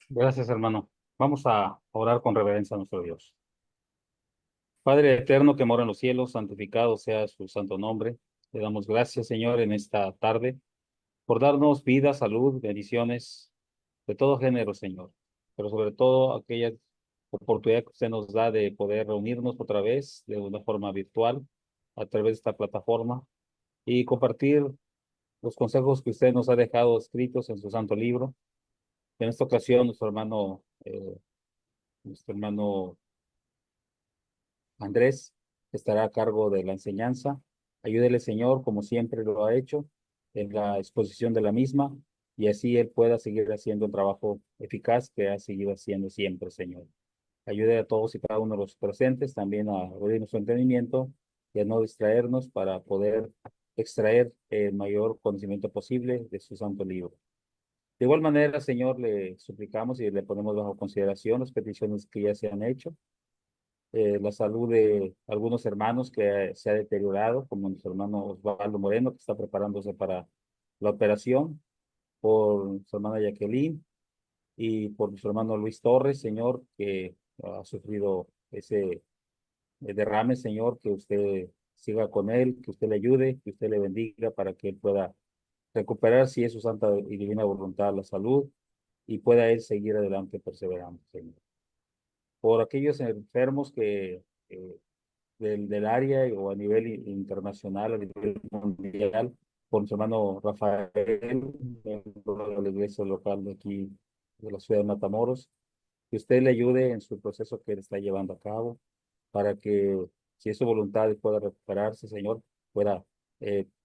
Gracias, hermano. Vamos a orar con reverencia a nuestro Dios. Padre eterno que mora en los cielos, santificado sea su santo nombre. Le damos gracias, Señor, en esta tarde por darnos vida, salud, bendiciones de todo género, Señor. Pero sobre todo aquella oportunidad que usted nos da de poder reunirnos otra vez de una forma virtual a través de esta plataforma y compartir los consejos que usted nos ha dejado escritos en su santo libro. En esta ocasión, nuestro hermano Andrés estará a cargo de la enseñanza. Ayúdele, Señor, como siempre lo ha hecho, en la exposición de la misma, y así él pueda seguir haciendo un trabajo eficaz que ha seguido haciendo siempre, Señor. Ayude a todos y cada uno de los presentes también a abrir nuestro entendimiento y a no distraernos para poder extraer el mayor conocimiento posible de su santo libro. De igual manera, Señor, le suplicamos y le ponemos bajo consideración las peticiones que ya se han hecho, la salud de algunos hermanos que se ha deteriorado, como nuestro hermano Osvaldo Moreno, que está preparándose para la operación, por su hermana Jacqueline y por nuestro hermano Luis Torres, Señor, que ha sufrido ese derrame, Señor, que usted siga con él, que usted le ayude, que usted le bendiga para que él pueda recuperar, si es su santa y divina voluntad, la salud y pueda él seguir adelante perseverando, Señor. Por aquellos enfermos que del área o a nivel internacional, a nivel mundial, por nuestro hermano Rafael, miembro de la iglesia local de aquí, de la ciudad de Matamoros, que usted le ayude en su proceso que él está llevando a cabo, para que, si es su voluntad, y pueda recuperarse, Señor, pueda,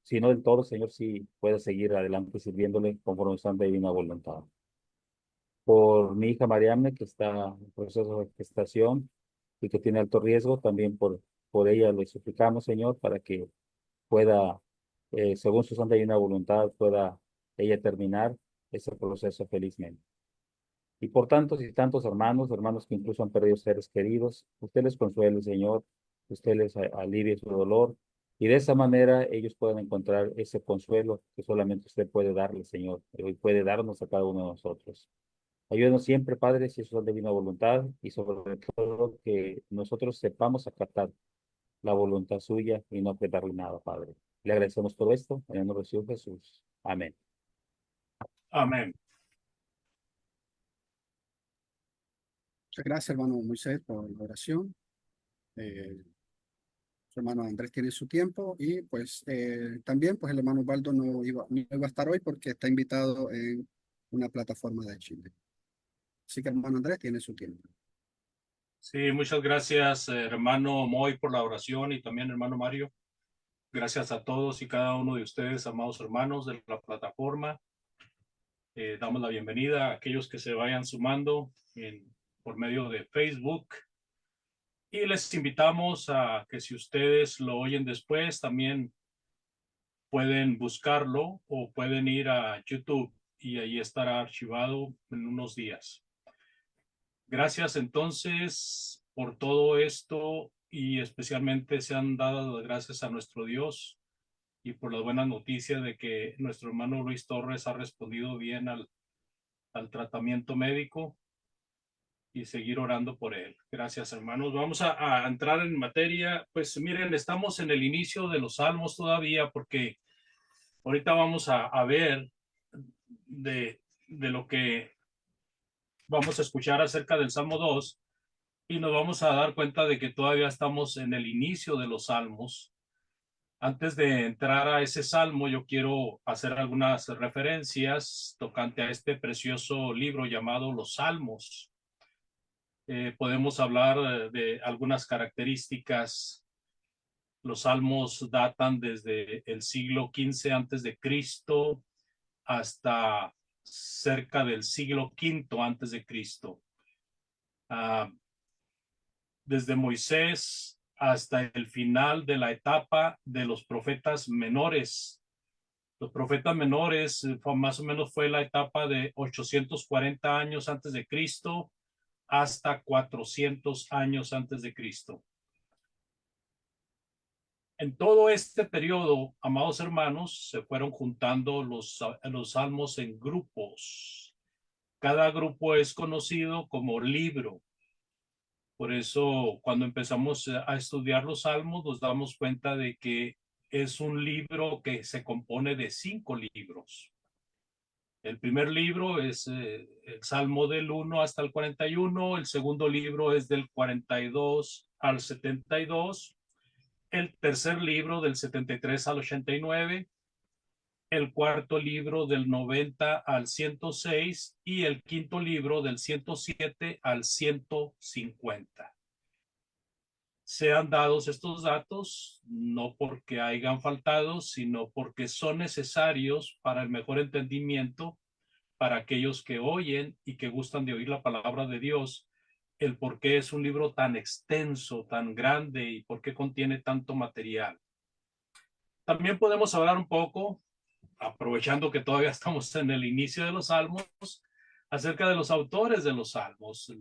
si no del todo, Señor, sí pueda seguir adelante sirviéndole conforme a su santa y divina voluntad. Por mi hija Mariamne, que está en proceso de gestación y que tiene alto riesgo, también por ella le suplicamos, Señor, para que pueda, según su santa y divina voluntad, pueda ella terminar ese proceso felizmente. Y por tantos y tantos hermanos que incluso han perdido seres queridos, usted les consuele, Señor, usted les alivie su dolor, y de esa manera ellos pueden encontrar ese consuelo que solamente usted puede darles, Señor, y puede darnos a cada uno de nosotros. Ayúdenos siempre, Padre, si eso es divina voluntad, y sobre todo que nosotros sepamos acatar la voluntad suya y no pedirle nada, Padre. Le agradecemos todo esto en el nombre de su Hijo Jesús. Amén. Amén. Muchas gracias, hermano Moisés, por la oración. Eh, Su hermano Andrés tiene su tiempo y pues también pues el hermano Osvaldo no iba a estar hoy porque está invitado en una plataforma de Chile. Así que hermano Andrés tiene su tiempo. Sí, muchas gracias, hermano Moy, por la oración y también hermano Mario. Gracias a todos y cada uno de ustedes, amados hermanos de la plataforma. Damos la bienvenida a aquellos que se vayan sumando por medio de Facebook. Y les invitamos a que si ustedes lo oyen después, también pueden buscarlo o pueden ir a YouTube y ahí estará archivado en unos días. Gracias entonces por todo esto y especialmente sean dadas las gracias a nuestro Dios y por las buenas noticias de que nuestro hermano Luis Torres ha respondido bien al tratamiento médico y seguir orando por él. Gracias, hermanos. Vamos a entrar en materia. Pues miren, estamos en el inicio de los salmos todavía porque ahorita vamos a ver de lo que vamos a escuchar acerca del Salmo 2 y nos vamos a dar cuenta de que todavía estamos en el inicio de los salmos. Antes de entrar a ese salmo, yo quiero hacer algunas referencias tocante a este precioso libro llamado Los Salmos. Podemos hablar de algunas características. Los salmos datan desde el siglo XV antes de Cristo hasta cerca del siglo V antes de Cristo. Desde Moisés hasta el final de la etapa de los profetas menores. Los profetas menores más o menos fue la etapa de 840 años antes de Cristo hasta 400 años antes de Cristo. En todo este periodo, amados hermanos, se fueron juntando los salmos en grupos. Cada grupo es conocido como libro. Por eso, cuando empezamos a estudiar los salmos, nos damos cuenta de que es un libro que se compone de 5 libros. El primer libro es el Salmo del 1 hasta el 41, el segundo libro es del 42 al 72, el tercer libro del 73 al 89, el cuarto libro del 90 al 106 y el quinto libro del 107 al 150. Sean dados estos datos no porque hayan faltado, sino porque son necesarios para el mejor entendimiento para aquellos que oyen y que gustan de oír la palabra de Dios, el por qué es un libro tan extenso, tan grande y por qué contiene tanto material. También podemos hablar un poco, aprovechando que todavía estamos en el inicio de los salmos, acerca de los autores de los salmos.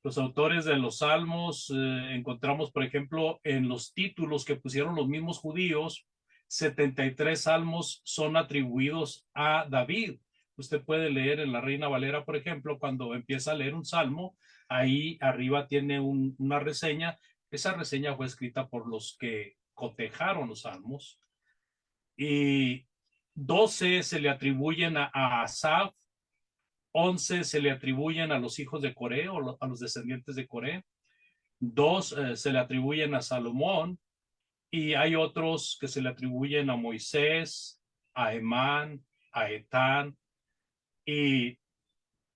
Los autores de los salmos encontramos, por ejemplo, en los títulos que pusieron los mismos judíos, 73 salmos son atribuidos a David. Usted puede leer en la Reina Valera, por ejemplo, cuando empieza a leer un salmo, ahí arriba tiene una reseña. Esa reseña fue escrita por los que cotejaron los salmos. Y 12 se le atribuyen a Asaf, 11 se le atribuyen a los hijos de Coré o a los descendientes de Coré, 2 se le atribuyen a Salomón y hay otros que se le atribuyen a Moisés, a Emán, a Etán, y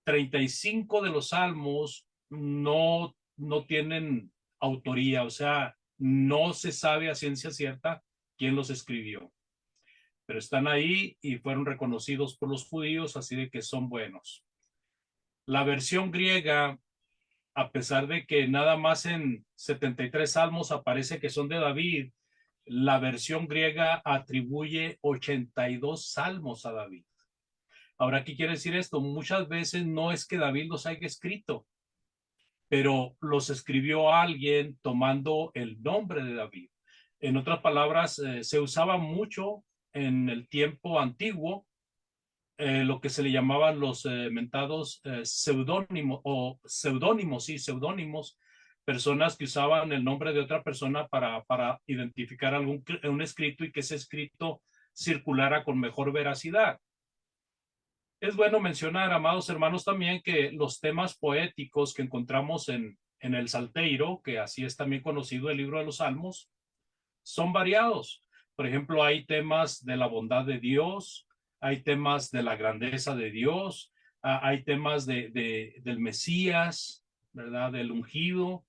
35 de los salmos no tienen autoría, o sea, no se sabe a ciencia cierta quién los escribió, pero están ahí y fueron reconocidos por los judíos, así de que son buenos. La versión griega, a pesar de que nada más en 73 salmos aparece que son de David, la versión griega atribuye 82 salmos a David. Ahora, ¿qué quiere decir esto? Muchas veces no es que David los haya escrito, pero los escribió alguien tomando el nombre de David. En otras palabras, se usaba mucho en el tiempo antiguo lo que se le llamaban los mentados seudónimos o seudónimos, sí, seudónimos, personas que usaban el nombre de otra persona para identificar un escrito y que ese escrito circulara con mejor veracidad. Es bueno mencionar, amados hermanos, también que los temas poéticos que encontramos en el Salterio, que así es también conocido el libro de los Salmos, son variados. Por ejemplo, hay temas de la bondad de Dios, hay temas de la grandeza de Dios, hay temas del Mesías, ¿verdad? Del ungido,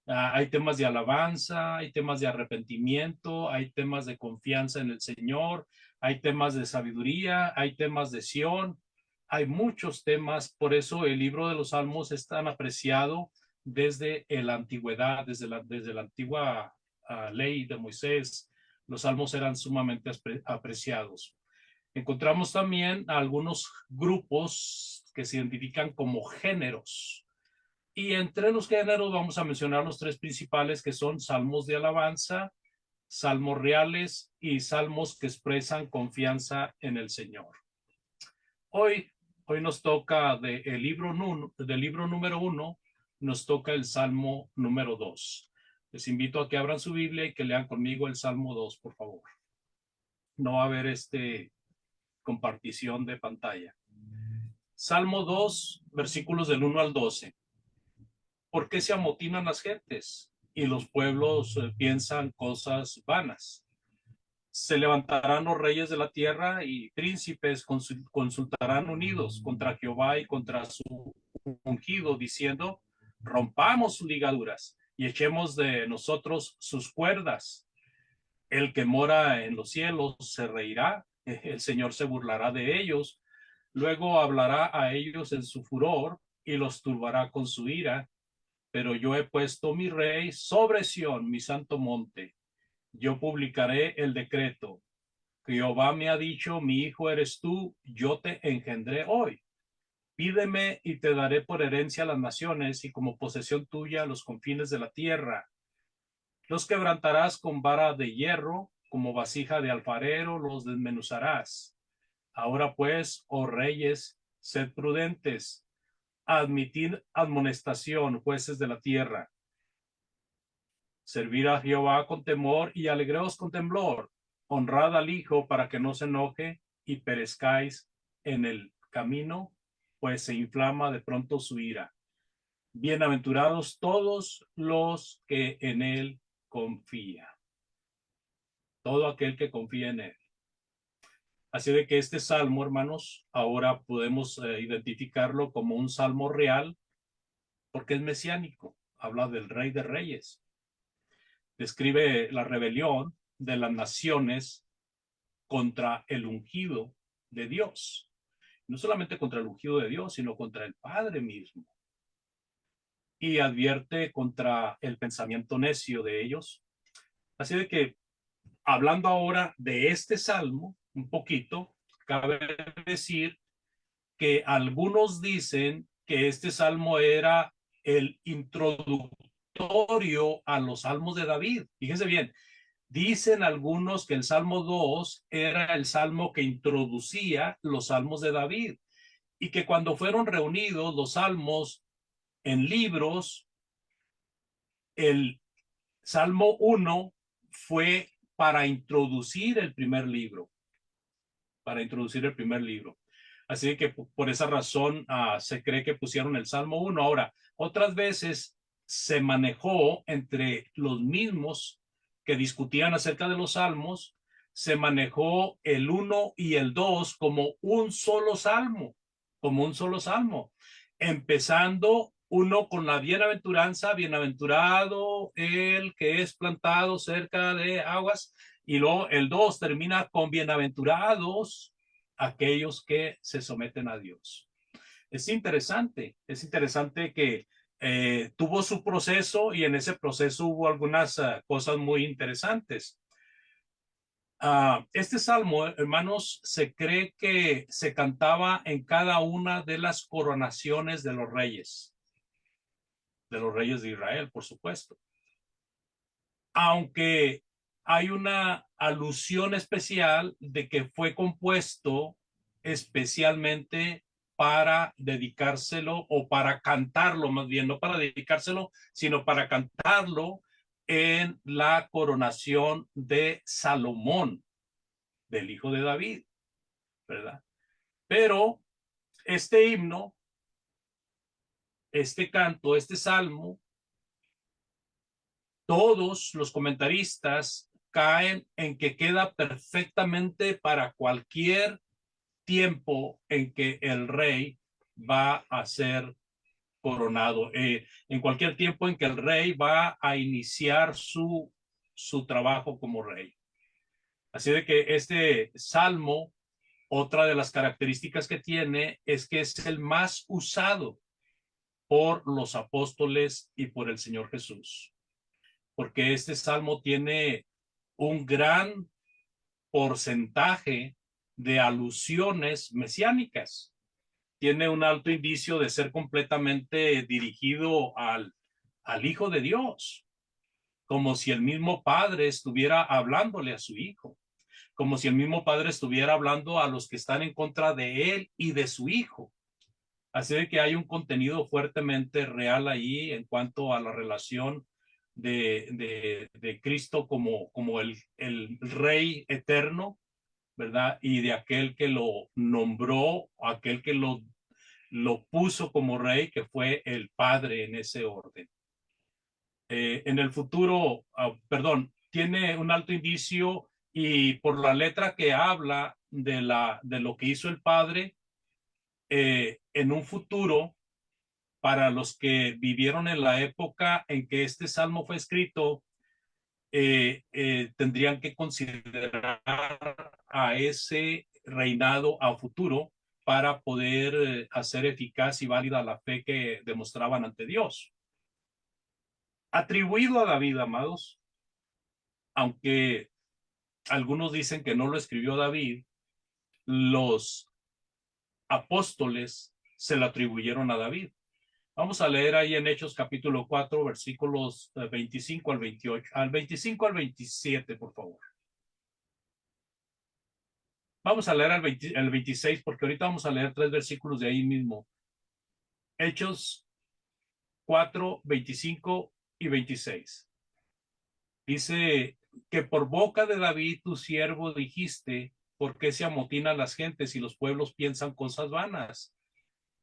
hay temas de alabanza, hay temas de arrepentimiento, hay temas de confianza en el Señor, hay temas de sabiduría, hay temas de Sión, hay muchos temas, por eso el libro de los Salmos es tan apreciado desde la antigüedad, desde la antigua ley de Moisés, los salmos eran sumamente apreciados. Encontramos también algunos grupos que se identifican como géneros. Y entre los géneros vamos a mencionar los 3 principales que son salmos de alabanza, salmos reales y salmos que expresan confianza en el Señor. Hoy nos toca del libro número 1, nos toca el salmo número 2. Les invito a que abran su Biblia y que lean conmigo el Salmo 2, por favor. No va a haber compartición de pantalla. Salmo 2, versículos del 1 al 12. ¿Por qué se amotinan las gentes y los pueblos piensan cosas vanas? Se levantarán los reyes de la tierra y príncipes consultarán unidos contra Jehová y contra su ungido, diciendo, rompamos sus ligaduras y echemos de nosotros sus cuerdas. El que mora en los cielos se reirá, el Señor se burlará de ellos, luego hablará a ellos en su furor y los turbará con su ira. Pero yo he puesto mi rey sobre Sión, mi santo monte. Yo publicaré el decreto. Jehová me ha dicho, mi hijo eres tú, yo te engendré hoy. Pídeme y te daré por herencia las naciones y como posesión tuya los confines de la tierra. Los quebrantarás con vara de hierro, como vasija de alfarero los desmenuzarás. Ahora pues, oh reyes, sed prudentes, admitid admonestación, jueces de la tierra. Servir a Jehová con temor y alegraos con temblor. Honrad al Hijo para que no se enoje y perezcáis en el camino, pues se inflama de pronto su ira. Bienaventurados todos los que en él confía. Todo aquel que confía en él. Así de que este salmo, hermanos, ahora podemos identificarlo como un salmo real porque es mesiánico. Habla del Rey de Reyes. Describe la rebelión de las naciones contra el ungido de Dios. No solamente contra el ungido de Dios, sino contra el Padre mismo. Y advierte contra el pensamiento necio de ellos. Así de que, hablando ahora de este salmo, un poquito, cabe decir que algunos dicen que este salmo era el introductorio a los salmos de David. Fíjense bien, dicen algunos que el Salmo 2 era el salmo que introducía los salmos de David y que cuando fueron reunidos los salmos en libros, el Salmo 1 fue para introducir el primer libro, Así que por esa razón se cree que pusieron el Salmo 1. Ahora, otras veces se manejó entre los mismos que discutían acerca de los salmos, se manejó el 1 y el 2 como un solo salmo, empezando uno con la bienaventuranza, bienaventurado el que es plantado cerca de aguas, y luego el 2 termina con bienaventurados aquellos que se someten a Dios. Es interesante que tuvo su proceso y en ese proceso hubo algunas cosas muy interesantes. Este salmo, hermanos, se cree que se cantaba en cada una de las coronaciones de los reyes de Israel, por supuesto. Aunque hay una alusión especial de que fue compuesto especialmente para dedicárselo o para cantarlo, más bien, no para dedicárselo, sino para cantarlo en la coronación de Salomón, del hijo de David, ¿verdad? Pero este himno, este canto, este salmo, todos los comentaristas caen en que queda perfectamente para cualquier tiempo en que el rey va a ser coronado, en cualquier tiempo en que el rey va a iniciar su trabajo como rey. Así de que este salmo, otra de las características que tiene es que es el más usado por los apóstoles y por el Señor Jesús, porque este salmo tiene un gran porcentaje de alusiones mesiánicas. Tiene un alto indicio de ser completamente dirigido al Hijo de Dios, como si el mismo Padre estuviera hablándole a su Hijo, como si el mismo Padre estuviera hablando a los que están en contra de él y de su Hijo. Así de que hay un contenido fuertemente real ahí en cuanto a la relación de Cristo como el Rey eterno, ¿verdad? Y de aquel que lo nombró, aquel que lo puso como rey, que fue el Padre en ese orden. En el futuro, tiene un alto indicio y por la letra que habla de lo que hizo el Padre, en un futuro, para los que vivieron en la época en que este salmo fue escrito, tendrían que considerar a ese reinado a futuro para poder hacer eficaz y válida la fe que demostraban ante Dios. Atribuido a David, amados, aunque algunos dicen que no lo escribió David, los apóstoles se lo atribuyeron a David. Vamos a leer ahí en Hechos capítulo 4, versículos 25 al 28, al 25 al 27, por favor. Vamos a leer el 26 porque ahorita vamos a leer 3 versículos de ahí mismo. Hechos 4, 25 y 26. Dice que por boca de David, tu siervo, dijiste, ¿por qué se amotinan las gentes y los pueblos piensan cosas vanas?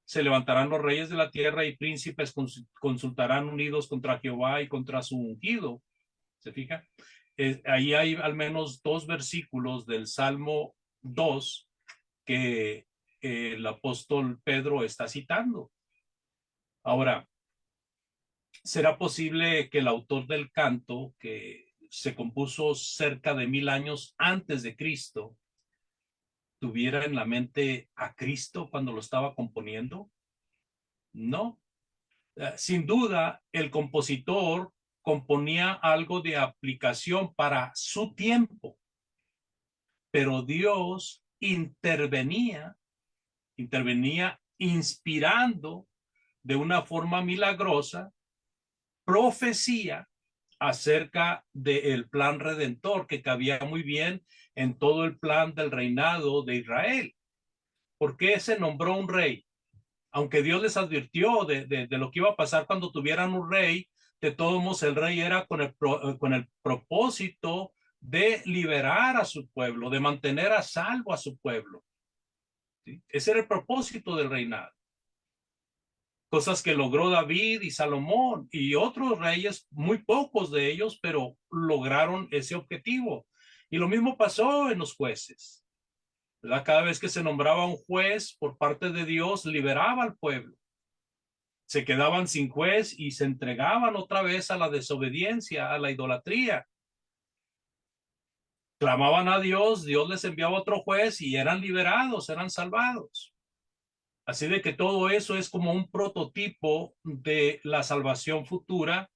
Se levantarán los reyes de la tierra y príncipes consultarán unidos contra Jehová y contra su ungido. ¿Se fija? Ahí hay al menos 2 versículos del Salmo 2 que el apóstol Pedro está citando. Ahora, ¿será posible que el autor del canto, que se compuso cerca de 1000 años antes de Cristo, tuviera en la mente a Cristo cuando lo estaba componiendo? No. Sin duda, el compositor componía algo de aplicación para su tiempo, pero Dios intervenía inspirando de una forma milagrosa profecía acerca del plan redentor que cabía muy bien en todo el plan del reinado de Israel. ¿Por qué se nombró un rey? Aunque Dios les advirtió de lo que iba a pasar cuando tuvieran un rey, de todos modos el rey era con el propósito de liberar a su pueblo, de mantener a salvo a su pueblo. ¿Sí? Ese era el propósito del reinado. Cosas que logró David y Salomón y otros reyes, muy pocos de ellos, pero lograron ese objetivo. Y lo mismo pasó en los jueces, ¿verdad? Cada vez que se nombraba un juez por parte de Dios, liberaba al pueblo. Se quedaban sin juez y se entregaban otra vez a la desobediencia, a la idolatría. Clamaban a Dios, Dios les enviaba otro juez y eran liberados, eran salvados. Así de que todo eso es como un prototipo de la salvación futura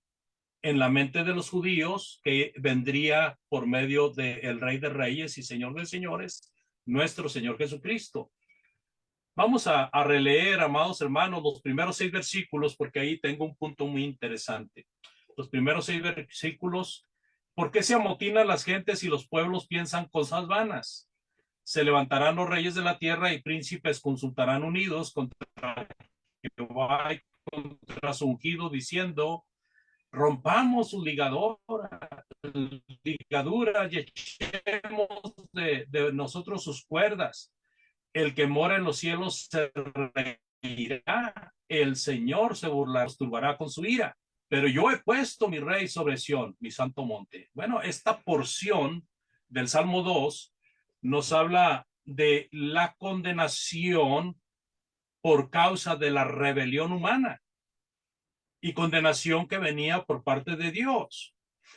en la mente de los judíos que vendría por medio del Rey de Reyes y Señor de Señores, nuestro Señor Jesucristo. Vamos a releer, amados hermanos, los primeros 6 versículos porque ahí tengo un punto muy interesante. Los primeros 6 versículos. ¿Por qué se amotinan las gentes y los pueblos piensan cosas vanas? Se levantarán los reyes de la tierra y príncipes consultarán unidos contra Jehová y contra su ungido, diciendo, rompamos su ligadura y echemos de nosotros sus cuerdas. El que mora en los cielos se reirá, el Señor se burlará, turbará con su ira. Pero yo he puesto mi rey sobre Sión, mi santo monte. Bueno, esta porción del Salmo 2 nos habla de la condenación por causa de la rebelión humana y condenación que venía por parte de Dios.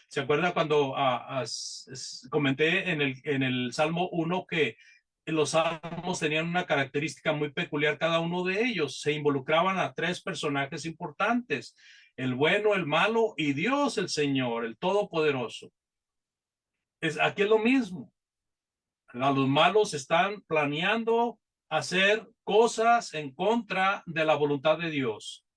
¿Se acuerda cuando comenté en el Salmo 1 que los salmos tenían una característica muy peculiar cada uno de ellos? Se involucraban a 3 personajes importantes: el bueno, el malo y Dios el Señor, el Todopoderoso. Aquí es lo mismo. Los malos están planeando hacer cosas en contra de la voluntad de Dios.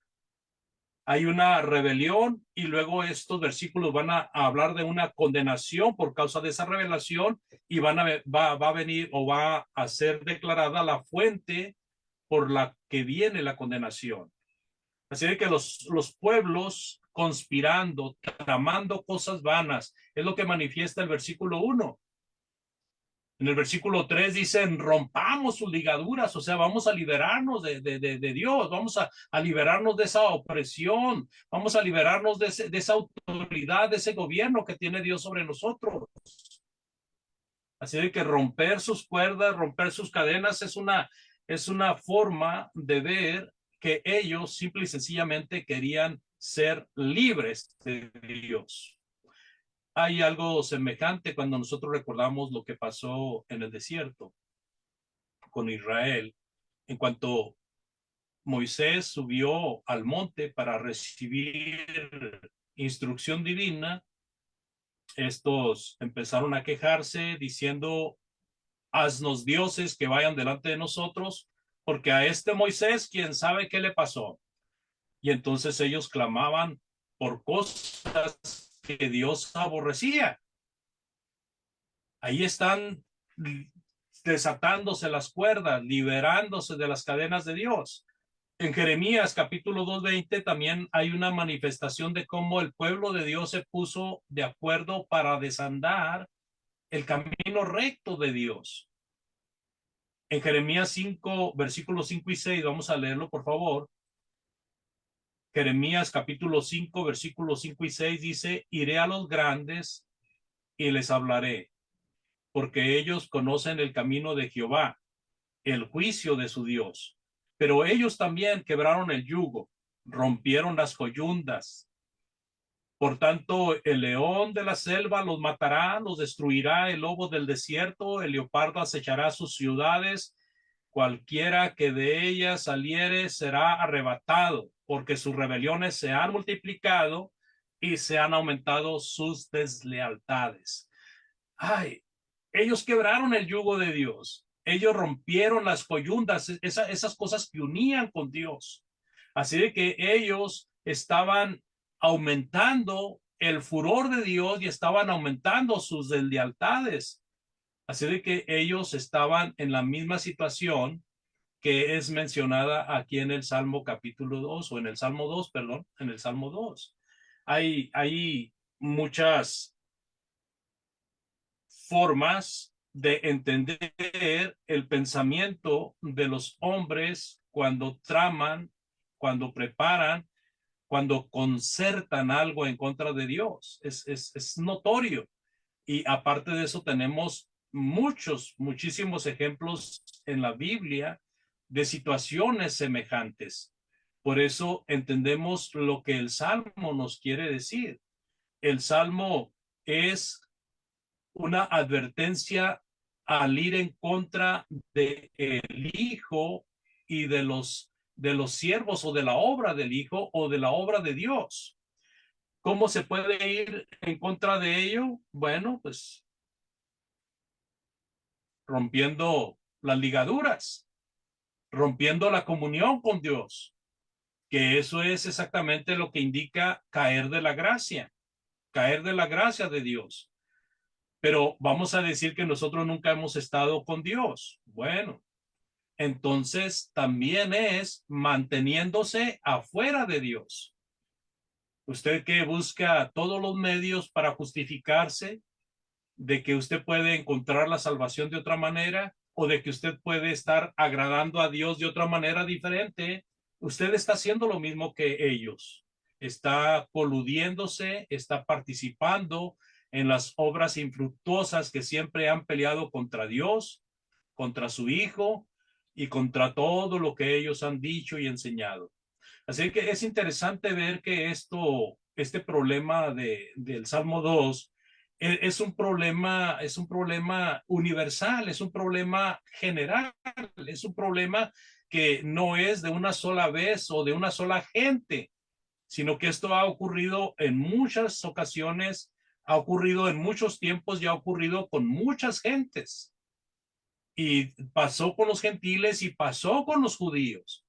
Hay una rebelión y luego estos versículos van a hablar de una condenación por causa de esa rebelión y va a venir o va a ser declarada la fuente por la que viene la condenación. Así de que los pueblos conspirando, tramando cosas vanas, es lo que manifiesta el versículo 1. En el versículo 3 dicen, rompamos sus ligaduras, o sea, vamos a liberarnos de Dios, vamos a liberarnos de esa opresión, vamos a liberarnos de esa autoridad, de ese gobierno que tiene Dios sobre nosotros. Así de que romper sus cuerdas, romper sus cadenas es una forma de ver que ellos simple y sencillamente querían ser libres de Dios. Hay algo semejante cuando nosotros recordamos lo que pasó en el desierto con Israel. En cuanto Moisés subió al monte para recibir instrucción divina, estos empezaron a quejarse diciendo, haznos dioses que vayan delante de nosotros, porque a este Moisés, quién sabe qué le pasó. Y entonces ellos clamaban por cosas que Dios aborrecía. Ahí están desatándose las cuerdas, liberándose de las cadenas de Dios. En Jeremías capítulo 2:20 también hay una manifestación de cómo el pueblo de Dios se puso de acuerdo para desandar el camino recto de Dios. En Jeremías 5, versículos 5 y 6, vamos a leerlo por favor. Jeremías capítulo 5, versículos 5 y 6 dice: iré a los grandes y les hablaré, porque ellos conocen el camino de Jehová, el juicio de su Dios. Pero ellos también quebraron el yugo, rompieron las coyundas. Por tanto, el león de la selva los matará, los destruirá el lobo del desierto, el leopardo acechará sus ciudades, cualquiera que de ellas saliere será arrebatado, porque sus rebeliones se han multiplicado y se han aumentado sus deslealtades. Ay, ellos quebraron el yugo de Dios. Ellos rompieron las coyundas, esas cosas que unían con Dios. Así de que ellos estaban aumentando el furor de Dios y estaban aumentando sus deslealtades. Así de que ellos estaban en la misma situación que es mencionada aquí en el Salmo capítulo 2, o en el Salmo 2, perdón, en el Salmo 2. Hay muchas formas de entender el pensamiento de los hombres cuando traman, cuando preparan, cuando concertan algo en contra de Dios. Es notorio. Y aparte de eso tenemos muchísimos ejemplos en la Biblia de situaciones semejantes. Por eso entendemos lo que el Salmo nos quiere decir. El Salmo es una advertencia al ir en contra del Hijo y de los siervos, o de la obra del Hijo o de la obra de Dios. ¿Cómo se puede ir en contra de ello? Bueno, pues rompiendo las ligaduras, rompiendo la comunión con Dios, que eso es exactamente lo que indica caer de la gracia de Dios. Pero vamos a decir que nosotros nunca hemos estado con Dios. Bueno, entonces también es manteniéndose afuera de Dios. Usted que busca todos los medios para justificarse de que usted puede encontrar la salvación de otra manera, o de que usted puede estar agradando a Dios de otra manera diferente, usted está haciendo lo mismo que ellos. Está coludiéndose, está participando en las obras infructuosas que siempre han peleado contra Dios, contra su Hijo y contra todo lo que ellos han dicho y enseñado. Así que es interesante ver que este problema del Salmo 2 es un problema universal, es un problema general, es un problema que no es de una sola vez o de una sola gente, sino que esto ha ocurrido en muchas ocasiones, ha ocurrido en muchos tiempos y ha ocurrido con muchas gentes. Y pasó con los gentiles y pasó con los judíos.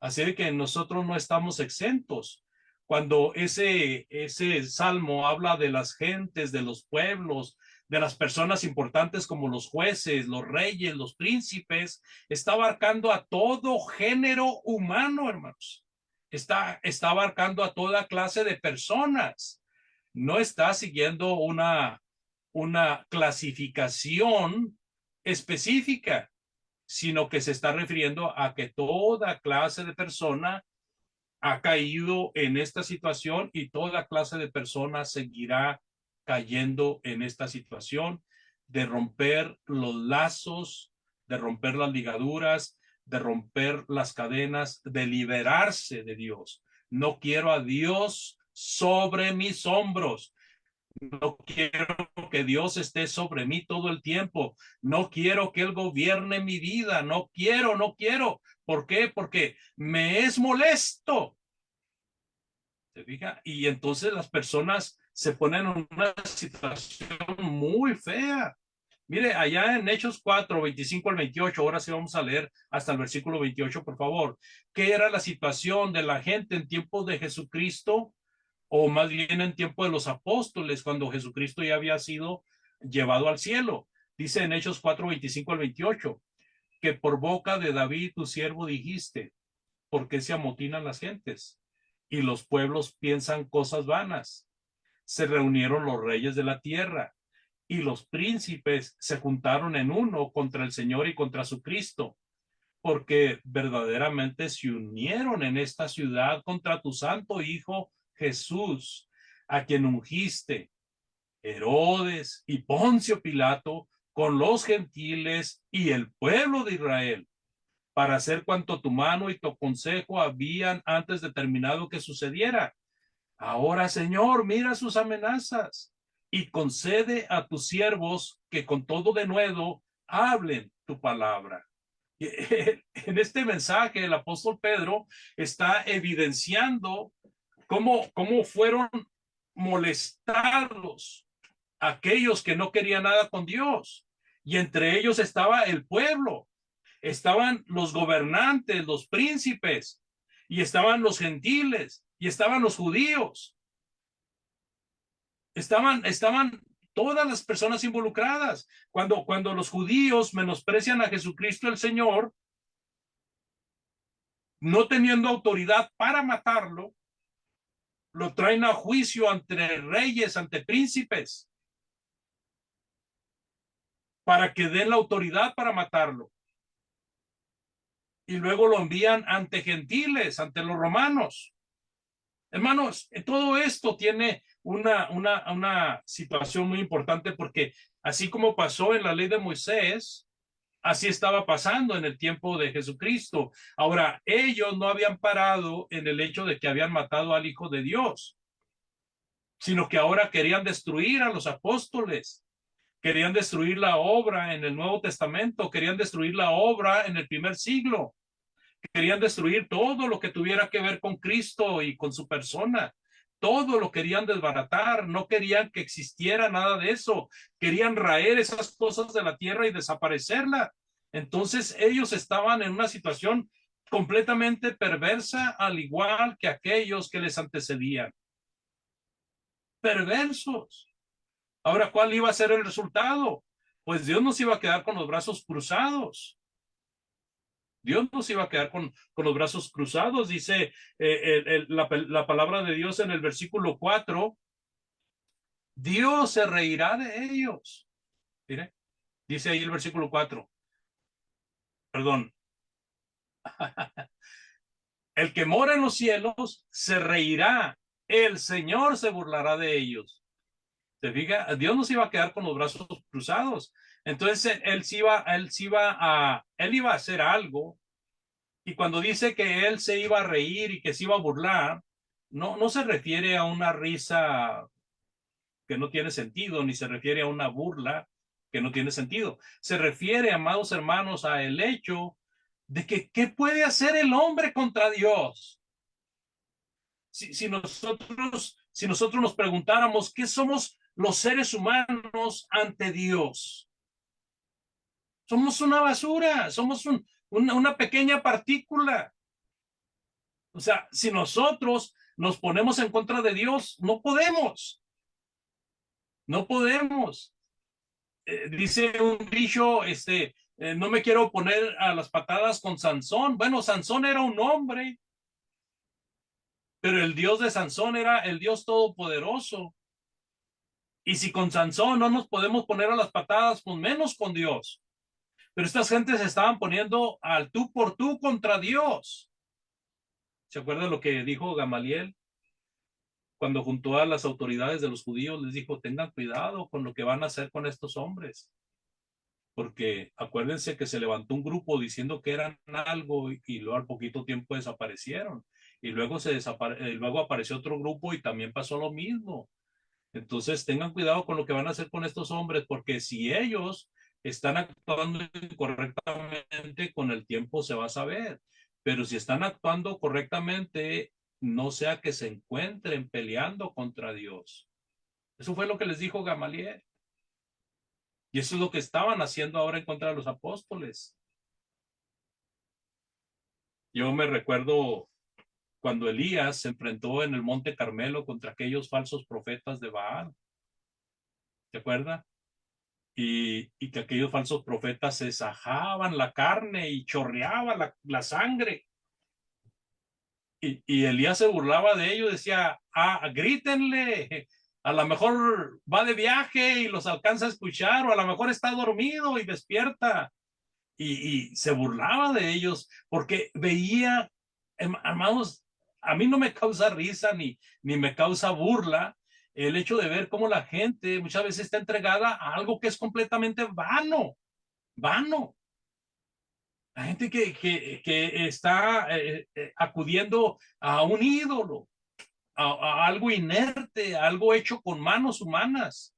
Así de que nosotros no estamos exentos. Cuando ese salmo habla de las gentes, de los pueblos, de las personas importantes como los jueces, los reyes, los príncipes, está abarcando a todo género humano, hermanos. Está abarcando a toda clase de personas. No está siguiendo una clasificación específica, sino que se está refiriendo a que toda clase de persona ha caído en esta situación y toda clase de persona seguirá cayendo en esta situación de romper los lazos, de romper las ligaduras, de romper las cadenas, de liberarse de Dios. No quiero a Dios sobre mis hombros. No quiero que Dios esté sobre mí todo el tiempo. No quiero que Él gobierne mi vida. No quiero. ¿Por qué? Porque me es molesto. ¿Se fija? Y entonces las personas se ponen en una situación muy fea. Mire, allá en Hechos 4, 25 al 28, ahora sí vamos a leer hasta el versículo 28, por favor. ¿Qué era la situación de la gente en tiempos de Jesucristo? O más bien en tiempo de los apóstoles, cuando Jesucristo ya había sido llevado al cielo. Dice en Hechos 4, 25 al 28, que por boca de David tu siervo dijiste, ¿por qué se amotinan las gentes? Y los pueblos piensan cosas vanas. Se reunieron los reyes de la tierra y los príncipes se juntaron en uno contra el Señor y contra su Cristo, porque verdaderamente se unieron en esta ciudad contra tu santo Hijo Jesús, a quien ungiste, Herodes y Poncio Pilato, con los gentiles y el pueblo de Israel, para hacer cuanto tu mano y tu consejo habían antes determinado que sucediera. Ahora, Señor, mira sus amenazas y concede a tus siervos que con todo denuedo hablen tu palabra. En este mensaje, el apóstol Pedro está evidenciando cómo fueron molestados aquellos que no querían nada con Dios. Y entre ellos estaba el pueblo, estaban los gobernantes, los príncipes, y estaban los gentiles, y estaban los judíos. Estaban todas las personas involucradas. Cuando los judíos menosprecian a Jesucristo el Señor, no teniendo autoridad para matarlo, lo traen a juicio ante reyes, ante príncipes, para que den la autoridad para matarlo. Y luego lo envían ante gentiles, ante los romanos. Hermanos, todo esto tiene una situación muy importante, porque así como pasó en la ley de Moisés, así estaba pasando en el tiempo de Jesucristo. Ahora, ellos no habían parado en el hecho de que habían matado al Hijo de Dios, sino que ahora querían destruir a los apóstoles, querían destruir la obra en el Nuevo Testamento, querían destruir la obra en el primer siglo, querían destruir todo lo que tuviera que ver con Cristo y con su persona. Todo lo querían desbaratar, no querían que existiera nada de eso, querían raer esas cosas de la tierra y desaparecerla. Entonces ellos estaban en una situación completamente perversa, al igual que aquellos que les antecedían. Perversos. Ahora, ¿cuál iba a ser el resultado? Pues Dios nos iba a quedar con los brazos cruzados. Dios nos iba a quedar con los brazos cruzados. Dice la palabra de Dios en el versículo 4, Dios se reirá de ellos. Mire, dice ahí el versículo 4, perdón. El que mora en los cielos se reirá, el Señor se burlará de ellos. ¿Se fija? Dios nos iba a quedar con los brazos cruzados. Entonces él iba a hacer algo. Y cuando dice que él se iba a reír y que se iba a burlar, no se refiere a una risa que no tiene sentido, ni se refiere a una burla que no tiene sentido. Se refiere, amados hermanos, a el hecho de que ¿qué puede hacer el hombre contra Dios? Si nosotros nos preguntáramos qué somos los seres humanos ante Dios, somos una basura, somos una pequeña partícula. O sea, si nosotros nos ponemos en contra de Dios, no podemos. No podemos. Dice un dicho, no me quiero poner a las patadas con Sansón. Bueno, Sansón era un hombre, pero el Dios de Sansón era el Dios todopoderoso. Y si con Sansón no nos podemos poner a las patadas, pues menos con Dios. Pero estas gentes se estaban poniendo al tú por tú contra Dios. ¿Se acuerdan lo que dijo Gamaliel? Cuando juntó a las autoridades de los judíos, les dijo, tengan cuidado con lo que van a hacer con estos hombres. Porque acuérdense que se levantó un grupo diciendo que eran algo y luego al poquito tiempo desaparecieron. Y luego, luego apareció otro grupo y también pasó lo mismo. Entonces tengan cuidado con lo que van a hacer con estos hombres, porque si ellos están actuando incorrectamente, con el tiempo se va a saber. Pero si están actuando correctamente, no sea que se encuentren peleando contra Dios. Eso fue lo que les dijo Gamaliel. Y eso es lo que estaban haciendo ahora en contra de los apóstoles. Yo me recuerdo cuando Elías se enfrentó en el Monte Carmelo contra aquellos falsos profetas de Baal. ¿Se acuerda? y que aquellos falsos profetas se sajaban la carne y chorreaba la sangre. Y Elías se burlaba de ellos, decía, grítenle, a lo mejor va de viaje y los alcanza a escuchar, o a lo mejor está dormido y despierta. Y se burlaba de ellos porque veía, hermanos, a mí no me causa risa ni me causa burla el hecho de ver cómo la gente muchas veces está entregada a algo que es completamente vano. La gente que está acudiendo a un ídolo, a algo inerte, a algo hecho con manos humanas.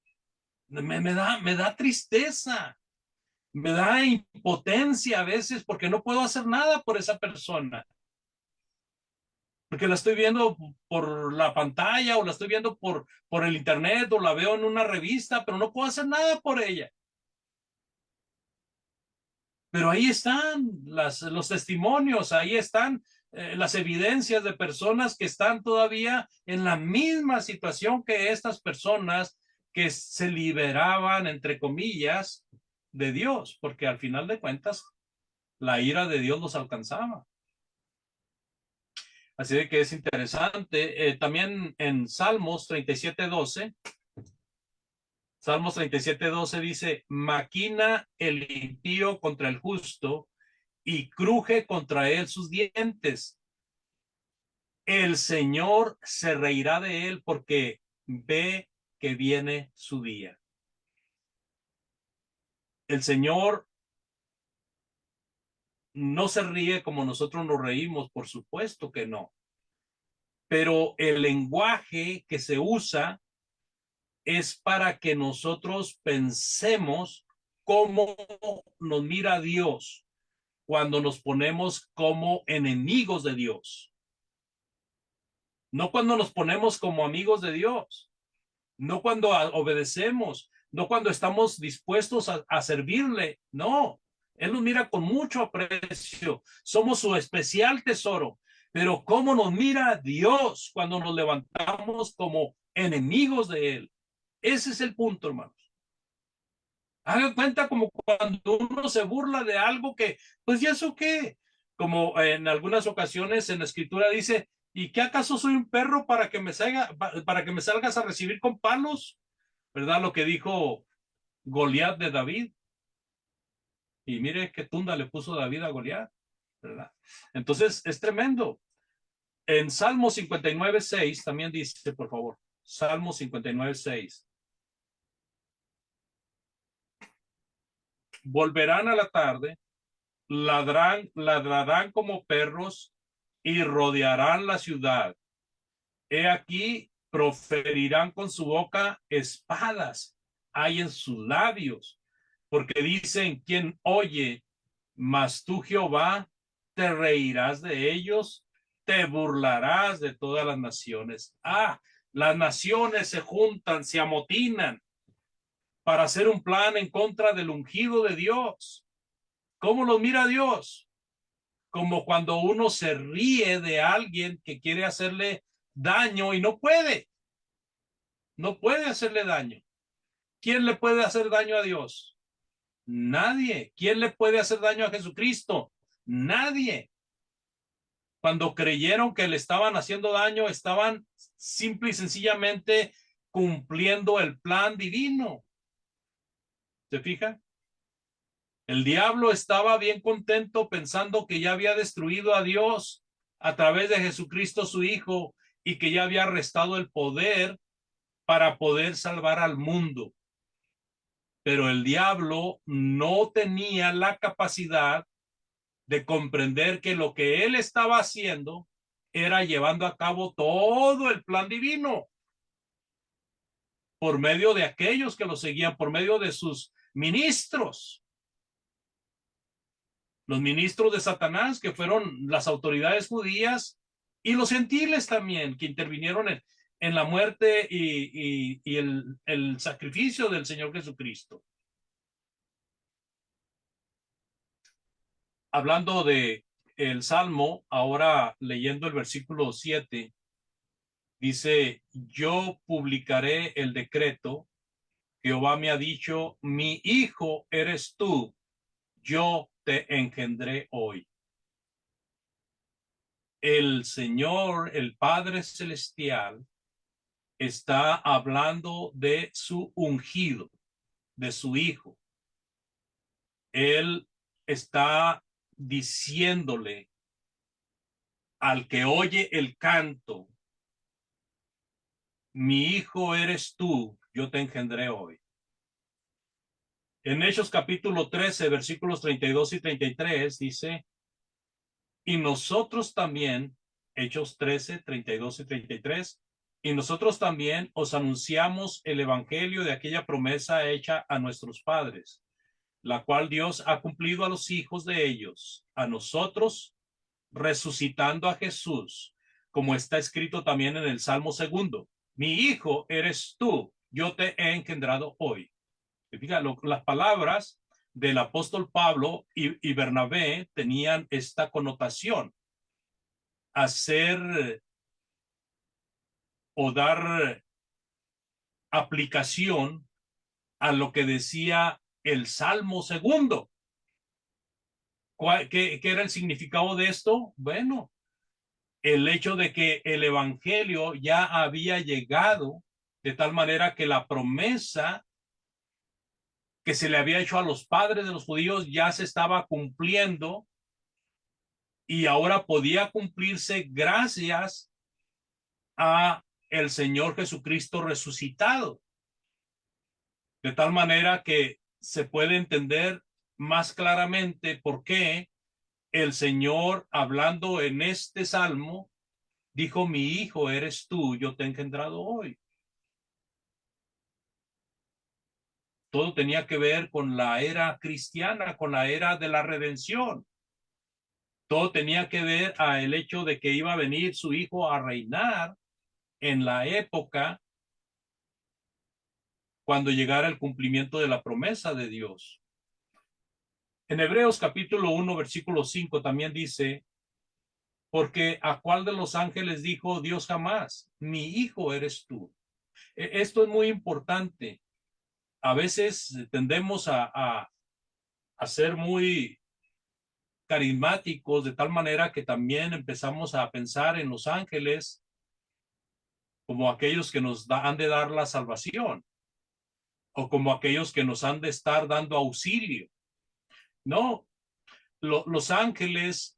Me da tristeza, me da impotencia a veces porque no puedo hacer nada por esa persona. Porque la estoy viendo por la pantalla o la estoy viendo por el internet o la veo en una revista, pero no puedo hacer nada por ella. Pero ahí están los testimonios, ahí están las evidencias de personas que están todavía en la misma situación que estas personas que se liberaban, entre comillas, de Dios, porque al final de cuentas la ira de Dios los alcanzaba. Así de que es interesante. También en Salmos 37:12, Salmos 37:12 dice, maquina el impío contra el justo y cruje contra él sus dientes. El Señor se reirá de él porque ve que viene su día. El Señor no se ríe como nosotros nos reímos, por supuesto que no. Pero el lenguaje que se usa es para que nosotros pensemos cómo nos mira Dios cuando nos ponemos como enemigos de Dios. No cuando nos ponemos como amigos de Dios, no cuando obedecemos, no cuando estamos dispuestos a servirle, no. Él nos mira con mucho aprecio, somos su especial tesoro, pero cómo nos mira Dios cuando nos levantamos como enemigos de Él. Ese es el punto, hermanos. Hagan cuenta como cuando uno se burla de algo que, pues, ¿y eso qué? Como en algunas ocasiones en la escritura dice, ¿y qué acaso soy un perro para que me salgas a recibir con palos? ¿Verdad? Lo que dijo Goliat de David. Y mire qué tunda le puso David a Goliat, ¿verdad? Entonces es tremendo. En Salmo 59:6 también dice, por favor, Salmo 59:6. Volverán a la tarde, ladrarán como perros y rodearán la ciudad. He aquí, proferirán con su boca espadas, hay en sus labios, porque dicen, ¿quién oye? Mas tú, Jehová, te reirás de ellos, te burlarás de todas las naciones. Las naciones se juntan, se amotinan para hacer un plan en contra del ungido de Dios. ¿Cómo los mira Dios? Como cuando uno se ríe de alguien que quiere hacerle daño y no puede hacerle daño. ¿Quién le puede hacer daño a Dios? Nadie. ¿Quién le puede hacer daño a Jesucristo? Nadie. Cuando creyeron que le estaban haciendo daño, estaban simple y sencillamente cumpliendo el plan divino. ¿Se fija? El diablo estaba bien contento pensando que ya había destruido a Dios a través de Jesucristo su Hijo y que ya había restado el poder para poder salvar al mundo. Pero el diablo no tenía la capacidad de comprender que lo que él estaba haciendo era llevando a cabo todo el plan divino por medio de aquellos que lo seguían, por medio de sus ministros. Los ministros de Satanás, que fueron las autoridades judías y los gentiles también, que intervinieron en la muerte y el sacrificio del Señor Jesucristo. Hablando de el Salmo, ahora leyendo el versículo 7, dice, yo publicaré el decreto Jehová me ha dicho, mi hijo eres tú, yo te engendré hoy. El Señor, el Padre Celestial, está hablando de su ungido, de su hijo. Él está diciéndole al que oye el canto, mi hijo eres tú, yo te engendré hoy. En Hechos capítulo 13, versículos 32 y 33 dice, y nosotros también, Hechos 13, 32 y 33, y nosotros también os anunciamos el evangelio de aquella promesa hecha a nuestros padres, la cual Dios ha cumplido a los hijos de ellos, a nosotros, resucitando a Jesús, como está escrito también en el Salmo 2. Mi hijo eres tú, yo te he engendrado hoy. Fíjate, las palabras del apóstol Pablo y Bernabé tenían esta connotación, hacer o dar aplicación a lo que decía el Salmo 2. ¿Qué era el significado de esto? Bueno, el hecho de que el evangelio ya había llegado de tal manera que la promesa que se le había hecho a los padres de los judíos ya se estaba cumpliendo y ahora podía cumplirse gracias a el Señor Jesucristo resucitado. De tal manera que se puede entender más claramente por qué el Señor, hablando en este salmo, dijo, mi hijo eres tú, yo te he engendrado hoy. Todo tenía que ver con la era cristiana, con la era de la redención. Todo tenía que ver a el hecho de que iba a venir su hijo a reinar en la época cuando llegara el cumplimiento de la promesa de Dios. En Hebreos capítulo 1, versículo 5 también dice, porque ¿a cuál de los ángeles dijo Dios jamás? Mi hijo eres tú. Esto es muy importante. A veces tendemos a ser muy carismáticos de tal manera que también empezamos a pensar en los ángeles como aquellos que nos han de dar la salvación o como aquellos que nos han de estar dando auxilio. No, los ángeles,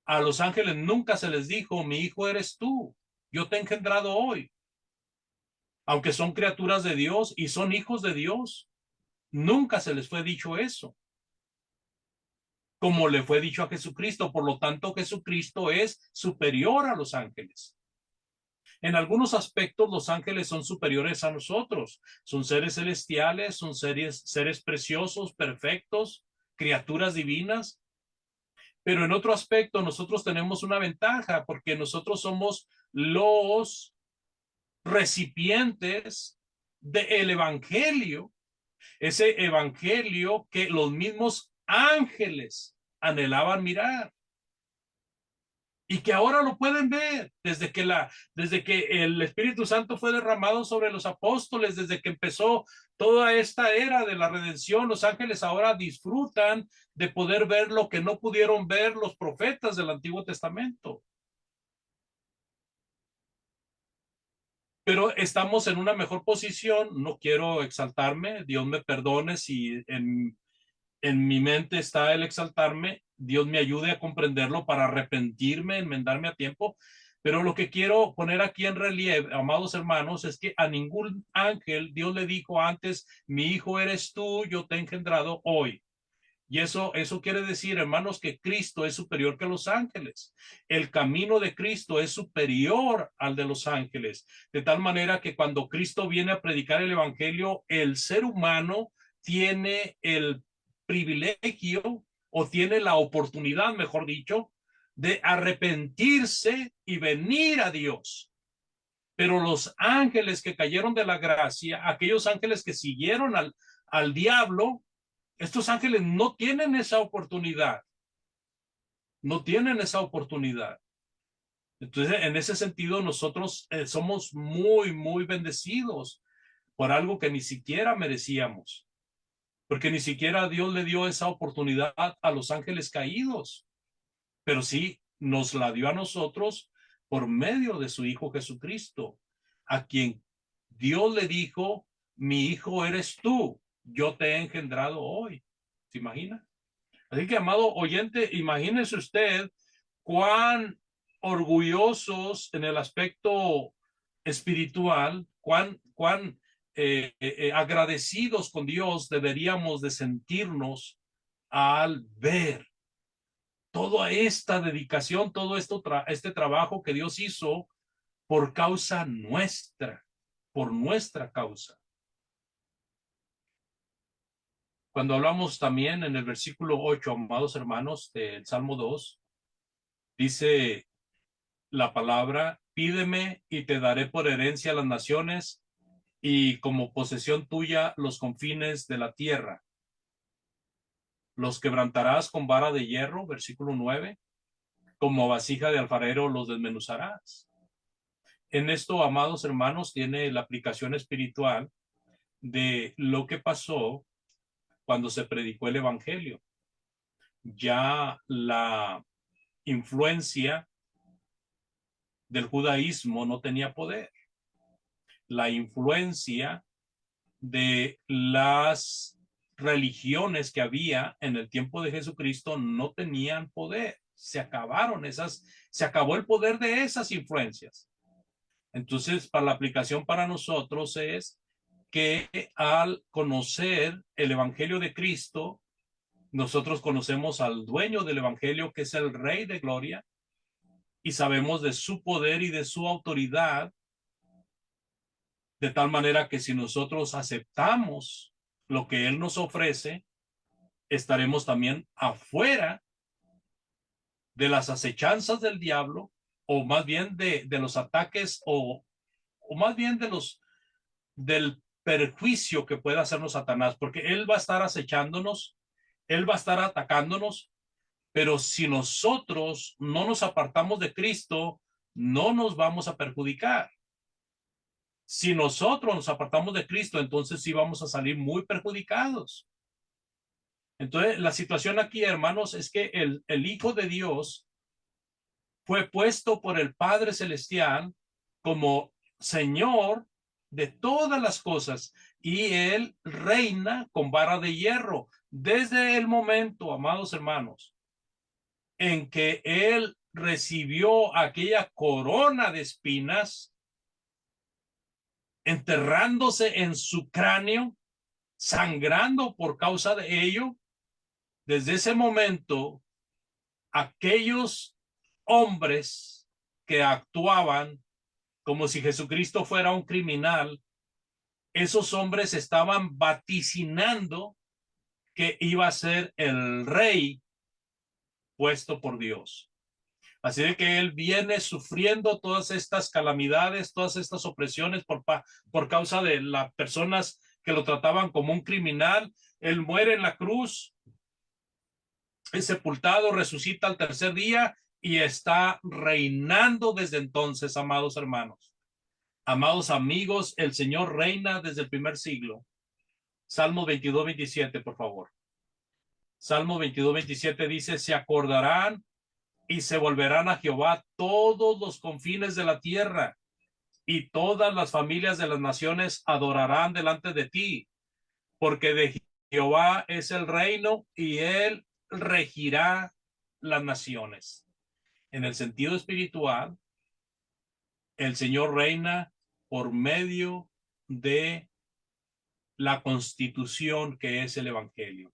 a los ángeles nunca se les dijo, mi hijo eres tú, yo te he engendrado hoy. Aunque son criaturas de Dios y son hijos de Dios, nunca se les fue dicho eso. Como le fue dicho a Jesucristo, por lo tanto Jesucristo es superior a los ángeles. En algunos aspectos los ángeles son superiores a nosotros, son seres celestiales, son seres preciosos, perfectos, criaturas divinas, pero en otro aspecto nosotros tenemos una ventaja porque nosotros somos los recipientes del evangelio, ese evangelio que los mismos ángeles anhelaban mirar y que ahora lo pueden ver desde que el Espíritu Santo fue derramado sobre los apóstoles, desde que empezó toda esta era de la redención. Los ángeles ahora disfrutan de poder ver lo que no pudieron ver los profetas del Antiguo Testamento. Pero estamos en una mejor posición. No quiero exaltarme, Dios me perdone si en mi mente está el exaltarme, Dios me ayude a comprenderlo para arrepentirme, enmendarme a tiempo. Pero lo que quiero poner aquí en relieve, amados hermanos, es que a ningún ángel Dios le dijo antes, mi hijo eres tú, yo te he engendrado hoy. Y eso quiere decir, hermanos, que Cristo es superior que los ángeles. El camino de Cristo es superior al de los ángeles. De tal manera que cuando Cristo viene a predicar el evangelio, el ser humano tiene el privilegio o tiene la oportunidad, mejor dicho, de arrepentirse y venir a Dios. Pero los ángeles que cayeron de la gracia, aquellos ángeles que siguieron al diablo, estos ángeles no tienen esa oportunidad. No tienen esa oportunidad. Entonces, en ese sentido, nosotros somos muy, muy bendecidos por algo que ni siquiera merecíamos, porque ni siquiera Dios le dio esa oportunidad a los ángeles caídos, pero sí nos la dio a nosotros por medio de su Hijo Jesucristo, a quien Dios le dijo: mi hijo eres tú, yo te he engendrado hoy. ¿Se imagina? Así que, amado oyente, imagínese usted cuán orgullosos en el aspecto espiritual, cuán agradecidos con Dios deberíamos de sentirnos al ver toda esta dedicación, todo este trabajo que Dios hizo por causa nuestra, por nuestra causa. Cuando hablamos también en el versículo 8, amados hermanos, del Salmo 2, dice la palabra: pídeme y te daré por herencia las naciones y como posesión tuya los confines de la tierra. Los quebrantarás con vara de hierro, versículo 9, como vasija de alfarero los desmenuzarás. En esto, amados hermanos, tiene la aplicación espiritual de lo que pasó cuando se predicó el evangelio. Ya la influencia del judaísmo no tenía poder. La influencia de las religiones que había en el tiempo de Jesucristo no tenían poder. Se acabó el poder de esas influencias. Entonces, para la aplicación para nosotros es que al conocer el evangelio de Cristo, nosotros conocemos al dueño del evangelio, que es el Rey de Gloria, y sabemos de su poder y de su autoridad, de tal manera que si nosotros aceptamos lo que Él nos ofrece, estaremos también afuera de las acechanzas del diablo, o más bien de los ataques, o más bien del perjuicio que pueda hacernos Satanás, porque Él va a estar acechándonos, Él va a estar atacándonos, pero si nosotros no nos apartamos de Cristo, no nos vamos a perjudicar. Si nosotros nos apartamos de Cristo, entonces sí vamos a salir muy perjudicados. Entonces, la situación aquí, hermanos, es que el Hijo de Dios fue puesto por el Padre Celestial como Señor de todas las cosas, y Él reina con vara de hierro desde el momento, amados hermanos, en que Él recibió aquella corona de espinas, enterrándose en su cráneo, sangrando por causa de ello. Desde ese momento, aquellos hombres que actuaban como si Jesucristo fuera un criminal, esos hombres estaban vaticinando que iba a ser el rey puesto por Dios. Así de que él viene sufriendo todas estas calamidades, todas estas opresiones por causa de las personas que lo trataban como un criminal. Él muere en la cruz, es sepultado, resucita al tercer día y está reinando desde entonces, amados hermanos. Amados amigos, el Señor reina desde el primer siglo. Salmo 22, 27, por favor. Salmo 22, 27 dice: se acordarán y se volverán a Jehová todos los confines de la tierra, y todas las familias de las naciones adorarán delante de ti, porque de Jehová es el reino y él regirá las naciones. En el sentido espiritual, el Señor reina por medio de la constitución que es el evangelio,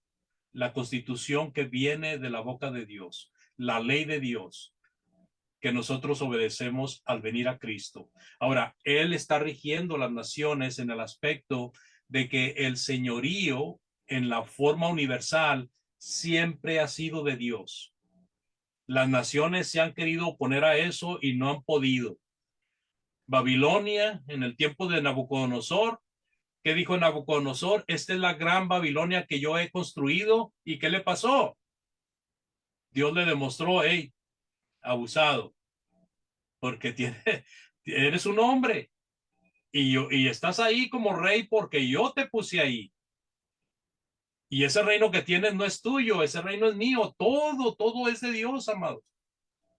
la constitución que viene de la boca de Dios, la ley de Dios, que nosotros obedecemos al venir a Cristo. Ahora, Él está rigiendo las naciones en el aspecto de que el señorío en la forma universal siempre ha sido de Dios. Las naciones se han querido oponer a eso y no han podido. Babilonia, en el tiempo de Nabucodonosor, ¿qué dijo Nabucodonosor? Esta es la gran Babilonia que yo he construido. ¿Y qué le pasó? Dios le demostró: hey, abusado, porque eres un hombre. y estás ahí como rey porque yo te puse ahí. Y ese reino que tienes no es tuyo, ese reino es mío. Todo es de Dios, amados.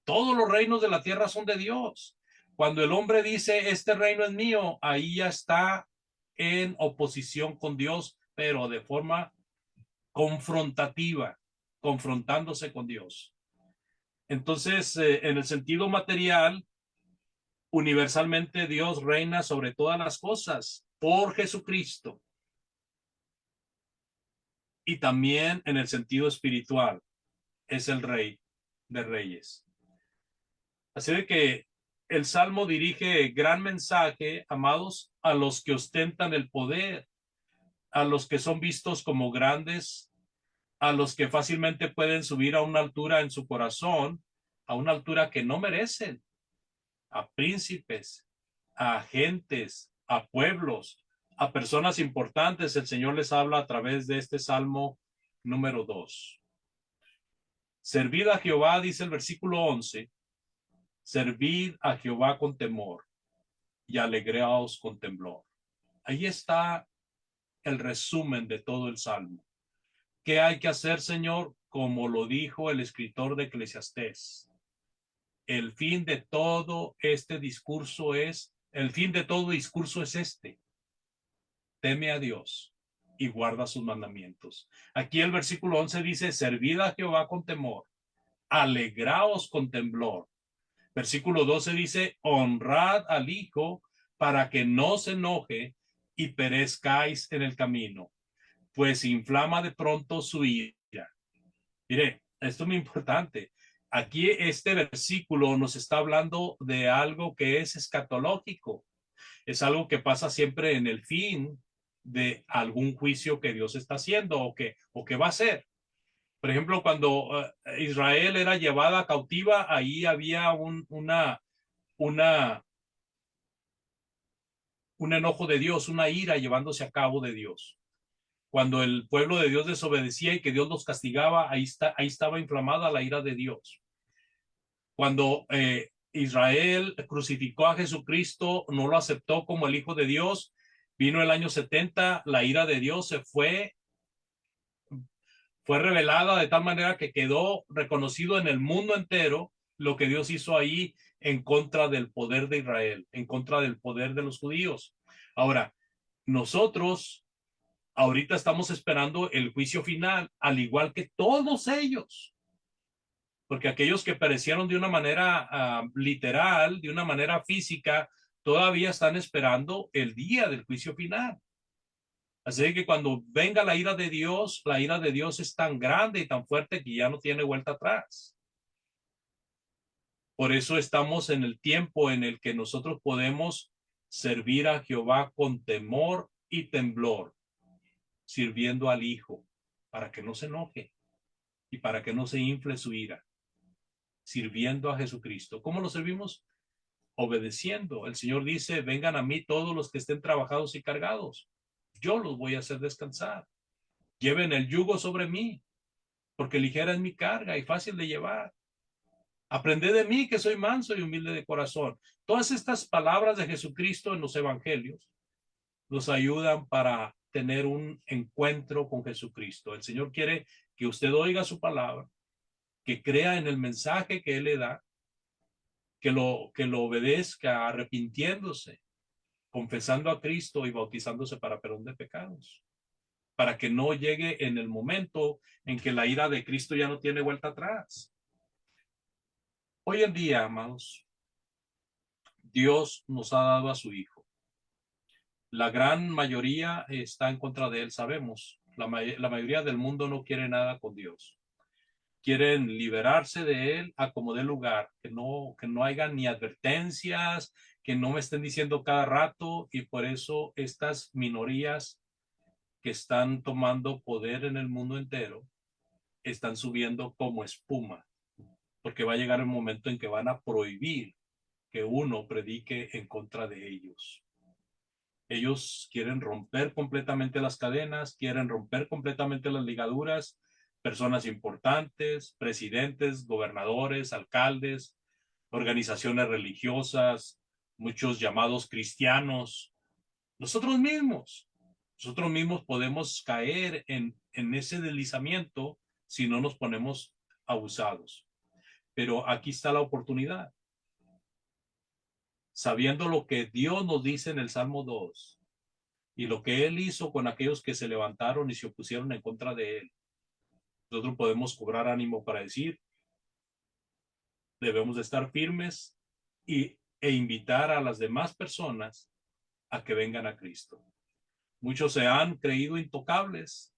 Todos los reinos de la tierra son de Dios. Cuando el hombre dice, este reino es mío, ahí ya está en oposición con Dios, pero de forma confrontativa, confrontándose con Dios. Entonces, en el sentido material, universalmente Dios reina sobre todas las cosas por Jesucristo. Y también en el sentido espiritual, es el Rey de Reyes. Así de que el Salmo dirige gran mensaje, amados, a los que ostentan el poder, a los que son vistos como grandes, a los que fácilmente pueden subir a una altura en su corazón, a una altura que no merecen, a príncipes, a gentes, a pueblos, a personas importantes. El Señor les habla a través de este Salmo número 2. Servid a Jehová, dice el versículo 11, servid a Jehová con temor y alegreaos con temblor. Ahí está el resumen de todo el Salmo. ¿Qué hay que hacer, Señor? Como lo dijo el escritor de Eclesiastés. El fin de todo discurso es este: teme a Dios y guarda sus mandamientos. Aquí el versículo 11 dice, servid a Jehová con temor, alegraos con temblor. Versículo 12 dice, honrad al Hijo para que no se enoje y perezcáis en el camino, pues inflama de pronto su ira. Mire, esto es muy importante. Aquí este versículo nos está hablando de algo que es escatológico. Es algo que pasa siempre en el fin de algún juicio que Dios está haciendo o que va a hacer. Por ejemplo, cuando Israel era llevada cautiva, ahí había un enojo de Dios, una ira llevándose a cabo de Dios. Cuando el pueblo de Dios desobedecía y que Dios los castigaba, ahí estaba inflamada la ira de Dios. Cuando Israel crucificó a Jesucristo, no lo aceptó como el Hijo de Dios, vino el año 70, la ira de Dios fue revelada de tal manera que quedó reconocido en el mundo entero lo que Dios hizo ahí en contra del poder de Israel, en contra del poder de los judíos. Ahora, nosotros ahorita estamos esperando el juicio final, al igual que todos ellos, porque aquellos que perecieron de una manera literal, de una manera física, todavía están esperando el día del juicio final. Así que cuando venga la ira de Dios es tan grande y tan fuerte que ya no tiene vuelta atrás. Por eso estamos en el tiempo en el que nosotros podemos servir a Jehová con temor y temblor, sirviendo al Hijo, para que no se enoje y para que no se infle su ira, sirviendo a Jesucristo. ¿Cómo lo servimos? Obedeciendo. El Señor dice, vengan a mí todos los que estén trabajados y cargados. Yo los voy a hacer descansar. Lleven el yugo sobre mí, porque ligera es mi carga y fácil de llevar. Aprended de mí, que soy manso y humilde de corazón. Todas estas palabras de Jesucristo en los evangelios nos ayudan para tener un encuentro con Jesucristo. El Señor quiere que usted oiga su palabra, que crea en el mensaje que Él le da, que lo obedezca arrepintiéndose, confesando a Cristo y bautizándose para perdón de pecados, para que no llegue en el momento en que la ira de Cristo ya no tiene vuelta atrás. Hoy en día, amados, Dios nos ha dado a su Hijo. La gran mayoría está en contra de Él, sabemos. La mayoría del mundo no quiere nada con Dios. Quieren liberarse de Él a como dé lugar, que no haya ni advertencias, que no me estén diciendo cada rato, y por eso estas minorías que están tomando poder en el mundo entero están subiendo como espuma, porque va a llegar el momento en que van a prohibir que uno predique en contra de ellos. Ellos quieren romper completamente las cadenas, quieren romper completamente las ligaduras. Personas importantes, presidentes, gobernadores, alcaldes, organizaciones religiosas, muchos llamados cristianos, Nosotros mismos. Nosotros mismos podemos caer en ese deslizamiento si no nos ponemos abusados. Pero aquí está la oportunidad. Sabiendo lo que Dios nos dice en el Salmo 2 y lo que Él hizo con aquellos que se levantaron y se opusieron en contra de Él, nosotros podemos cobrar ánimo para decir, debemos de estar firmes e invitar a las demás personas a que vengan a Cristo. Muchos se han creído intocables,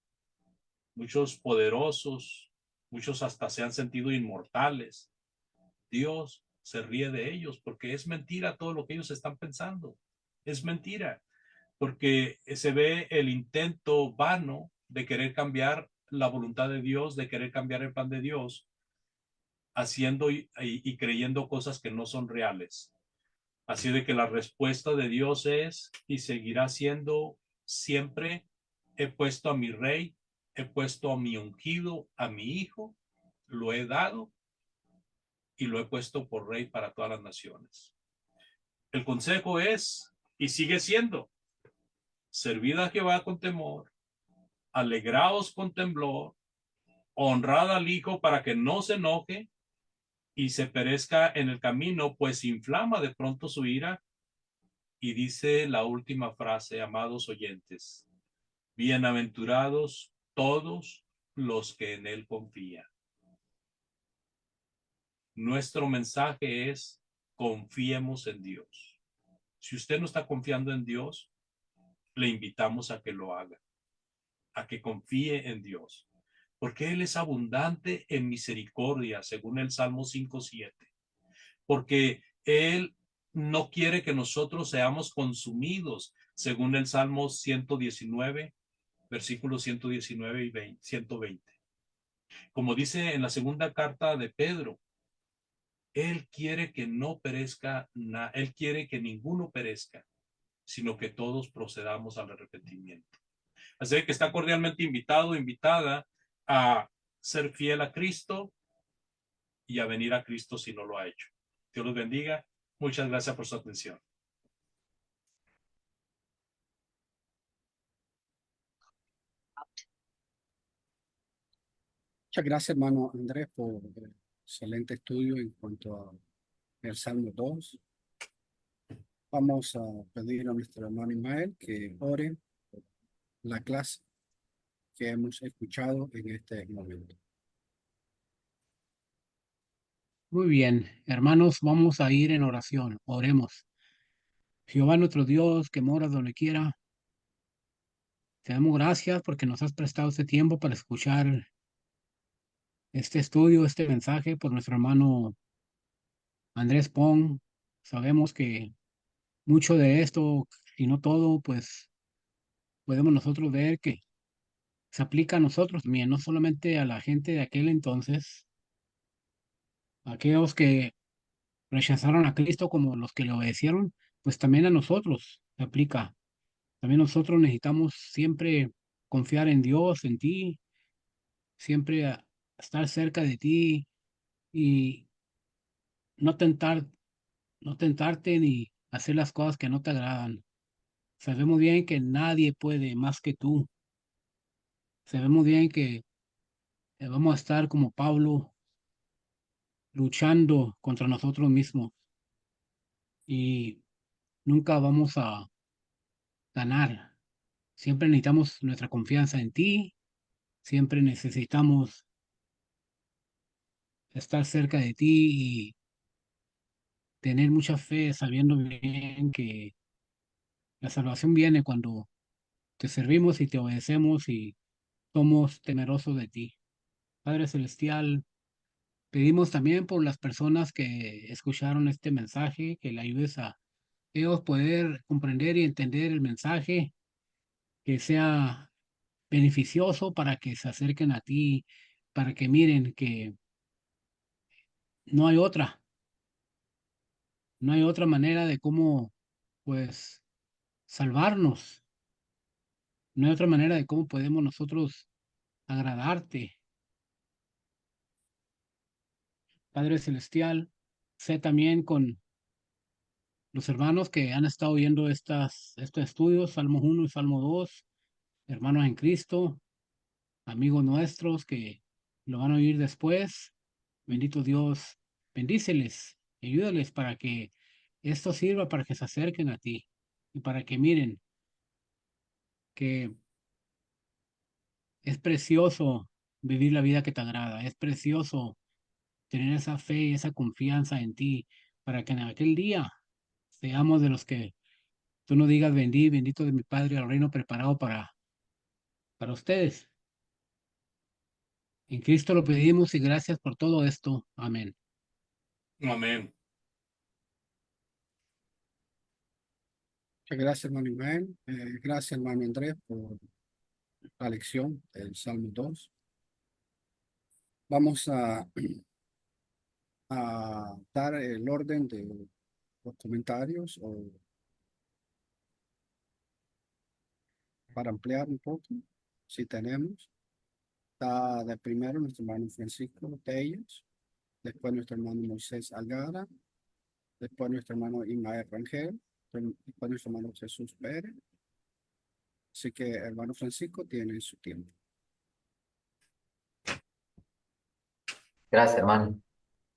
muchos poderosos, muchos hasta se han sentido inmortales. Dios se ríe de ellos porque es mentira todo lo que ellos están pensando. Es mentira, porque se ve el intento vano de querer cambiar la voluntad de Dios, de querer cambiar el plan de Dios, haciendo y creyendo cosas que no son reales. Así de que la respuesta de Dios es y seguirá siendo siempre: he puesto a mi rey, he puesto a mi ungido, a mi hijo, lo he dado y lo he puesto por rey para todas las naciones. El consejo es, y sigue siendo: servid a Jehová con temor, alegraos con temblor, honrad al hijo para que no se enoje y se perezca en el camino, pues inflama de pronto su ira. Y dice la última frase, amados oyentes: bienaventurados todos los que en él confían. Nuestro mensaje es: confiemos en Dios. Si usted no está confiando en Dios, le invitamos a que lo haga, a que confíe en Dios, porque Él es abundante en misericordia, según el Salmo 5:7, porque Él no quiere que nosotros seamos consumidos, según el Salmo 119, versículos 119 y 120. Como dice en la segunda carta de Pedro, Él quiere que no perezca, Él quiere que ninguno perezca, sino que todos procedamos al arrepentimiento. Así que está cordialmente invitado, invitada a ser fiel a Cristo y a venir a Cristo si no lo ha hecho. Dios los bendiga. Muchas gracias por su atención. Muchas gracias, hermano Andrés, por el excelente estudio en cuanto al Salmo 2. Vamos a pedir a nuestro hermano Ismael que ore por la clase que hemos escuchado en este momento. Muy bien, hermanos, vamos a ir en oración. Oremos. Jehová nuestro Dios, que mora donde quiera, te damos gracias porque nos has prestado este tiempo para escuchar este estudio, este mensaje por nuestro hermano Andrés Pong. Sabemos que mucho de esto, si no todo, pues podemos nosotros ver que se aplica a nosotros también, no solamente a la gente de aquel entonces, aquellos que rechazaron a Cristo como los que le obedecieron, pues también a nosotros se aplica. También nosotros necesitamos siempre confiar en Dios, en ti, siempre estar cerca de ti y no tentar, no tentarte ni hacer las cosas que no te agradan. Sabemos bien que nadie puede más que tú. Sabemos bien que vamos a estar como Pablo luchando contra nosotros mismos y nunca vamos a ganar. Siempre necesitamos nuestra confianza en ti, siempre necesitamos estar cerca de ti y tener mucha fe sabiendo bien que la salvación viene cuando te servimos y te obedecemos y somos temerosos de ti. Padre Celestial, pedimos también por las personas que escucharon este mensaje, que le ayudes a ellos poder comprender y entender el mensaje, que sea beneficioso para que se acerquen a ti, para que miren que no hay otra, no hay otra manera de cómo, pues, salvarnos. No hay otra manera de cómo podemos nosotros agradarte. Padre Celestial, sé también con los hermanos que han estado viendo estos estudios, Salmo 1 y Salmo 2, hermanos en Cristo, amigos nuestros que lo van a oír después. Bendito Dios, bendíceles, ayúdales para que esto sirva para que se acerquen a ti y para que miren que es precioso vivir la vida que te agrada, es precioso tener esa fe y esa confianza en ti para que en aquel día seamos de los que tú no digas bendito de mi Padre al reino preparado para ustedes. En Cristo lo pedimos y gracias por todo esto. Amén. Amén. Muchas gracias, hermano Ismael. Gracias, hermano Andrés, por la lección del Salmo 2. Vamos a dar el orden de los comentarios o para ampliar un poco, si tenemos. Está de primero nuestro hermano Francisco Tellas, después nuestro hermano Moisés Algara, después nuestro hermano Ismael Rangel, después nuestro hermano Jesús Pérez. Así que hermano Francisco tiene su tiempo. Gracias, hermano.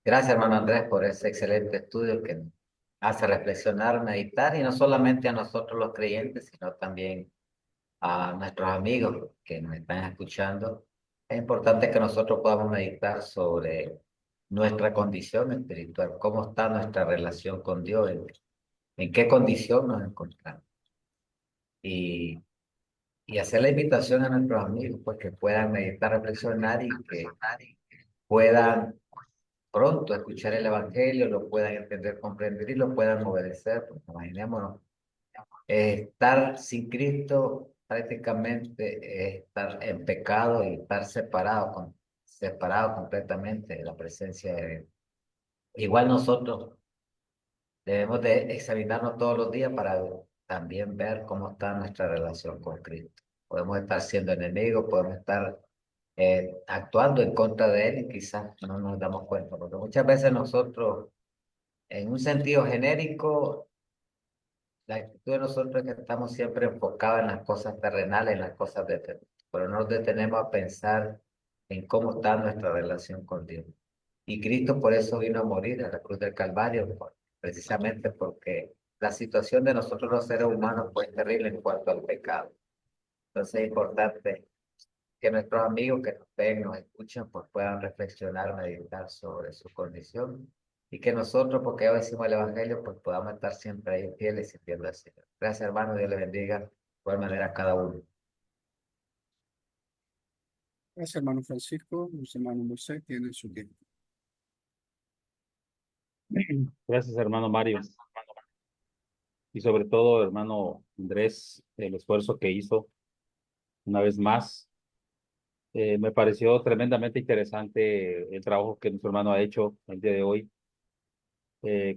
Gracias, hermano Andrés, por ese excelente estudio que nos hace reflexionar, meditar, y no solamente a nosotros los creyentes, sino también a nuestros amigos que nos están escuchando. Es importante que nosotros podamos meditar sobre nuestra condición espiritual, cómo está nuestra relación con Dios, en qué condición nos encontramos. Y hacer la invitación a nuestros amigos, pues que puedan meditar, reflexionar y que puedan pronto escuchar el Evangelio, lo puedan entender, comprender y lo puedan obedecer. Porque imaginémonos, estar sin Cristo prácticamente es estar en pecado y estar separado completamente de la presencia de Dios. Igual nosotros debemos de examinarnos todos los días para también ver cómo está nuestra relación con Cristo. Podemos estar siendo enemigos, podemos estar actuando en contra de Él y quizás no nos damos cuenta, porque muchas veces nosotros, en un sentido genérico, la actitud de nosotros es que estamos siempre enfocados en las cosas terrenales, en las cosas de pero no nos detenemos a pensar en cómo está nuestra relación con Dios. Y Cristo por eso vino a morir en la cruz del Calvario, precisamente porque la situación de nosotros los seres humanos fue terrible en cuanto al pecado. Entonces es importante que nuestros amigos que nos ven, nos escuchan, pues puedan reflexionar, meditar sobre su condición y que nosotros, porque hoy decimos el Evangelio, pues podamos estar siempre ahí fieles y sirviendo al Señor. Gracias, hermano. Dios le bendiga de igual manera a cada uno. Gracias, hermano Francisco. Nuestro hermano Moisés tiene su tiempo. Gracias, hermano Mario. Y sobre todo, hermano Andrés, el esfuerzo que hizo una vez más. Me pareció tremendamente interesante el trabajo que nuestro hermano ha hecho el día de hoy.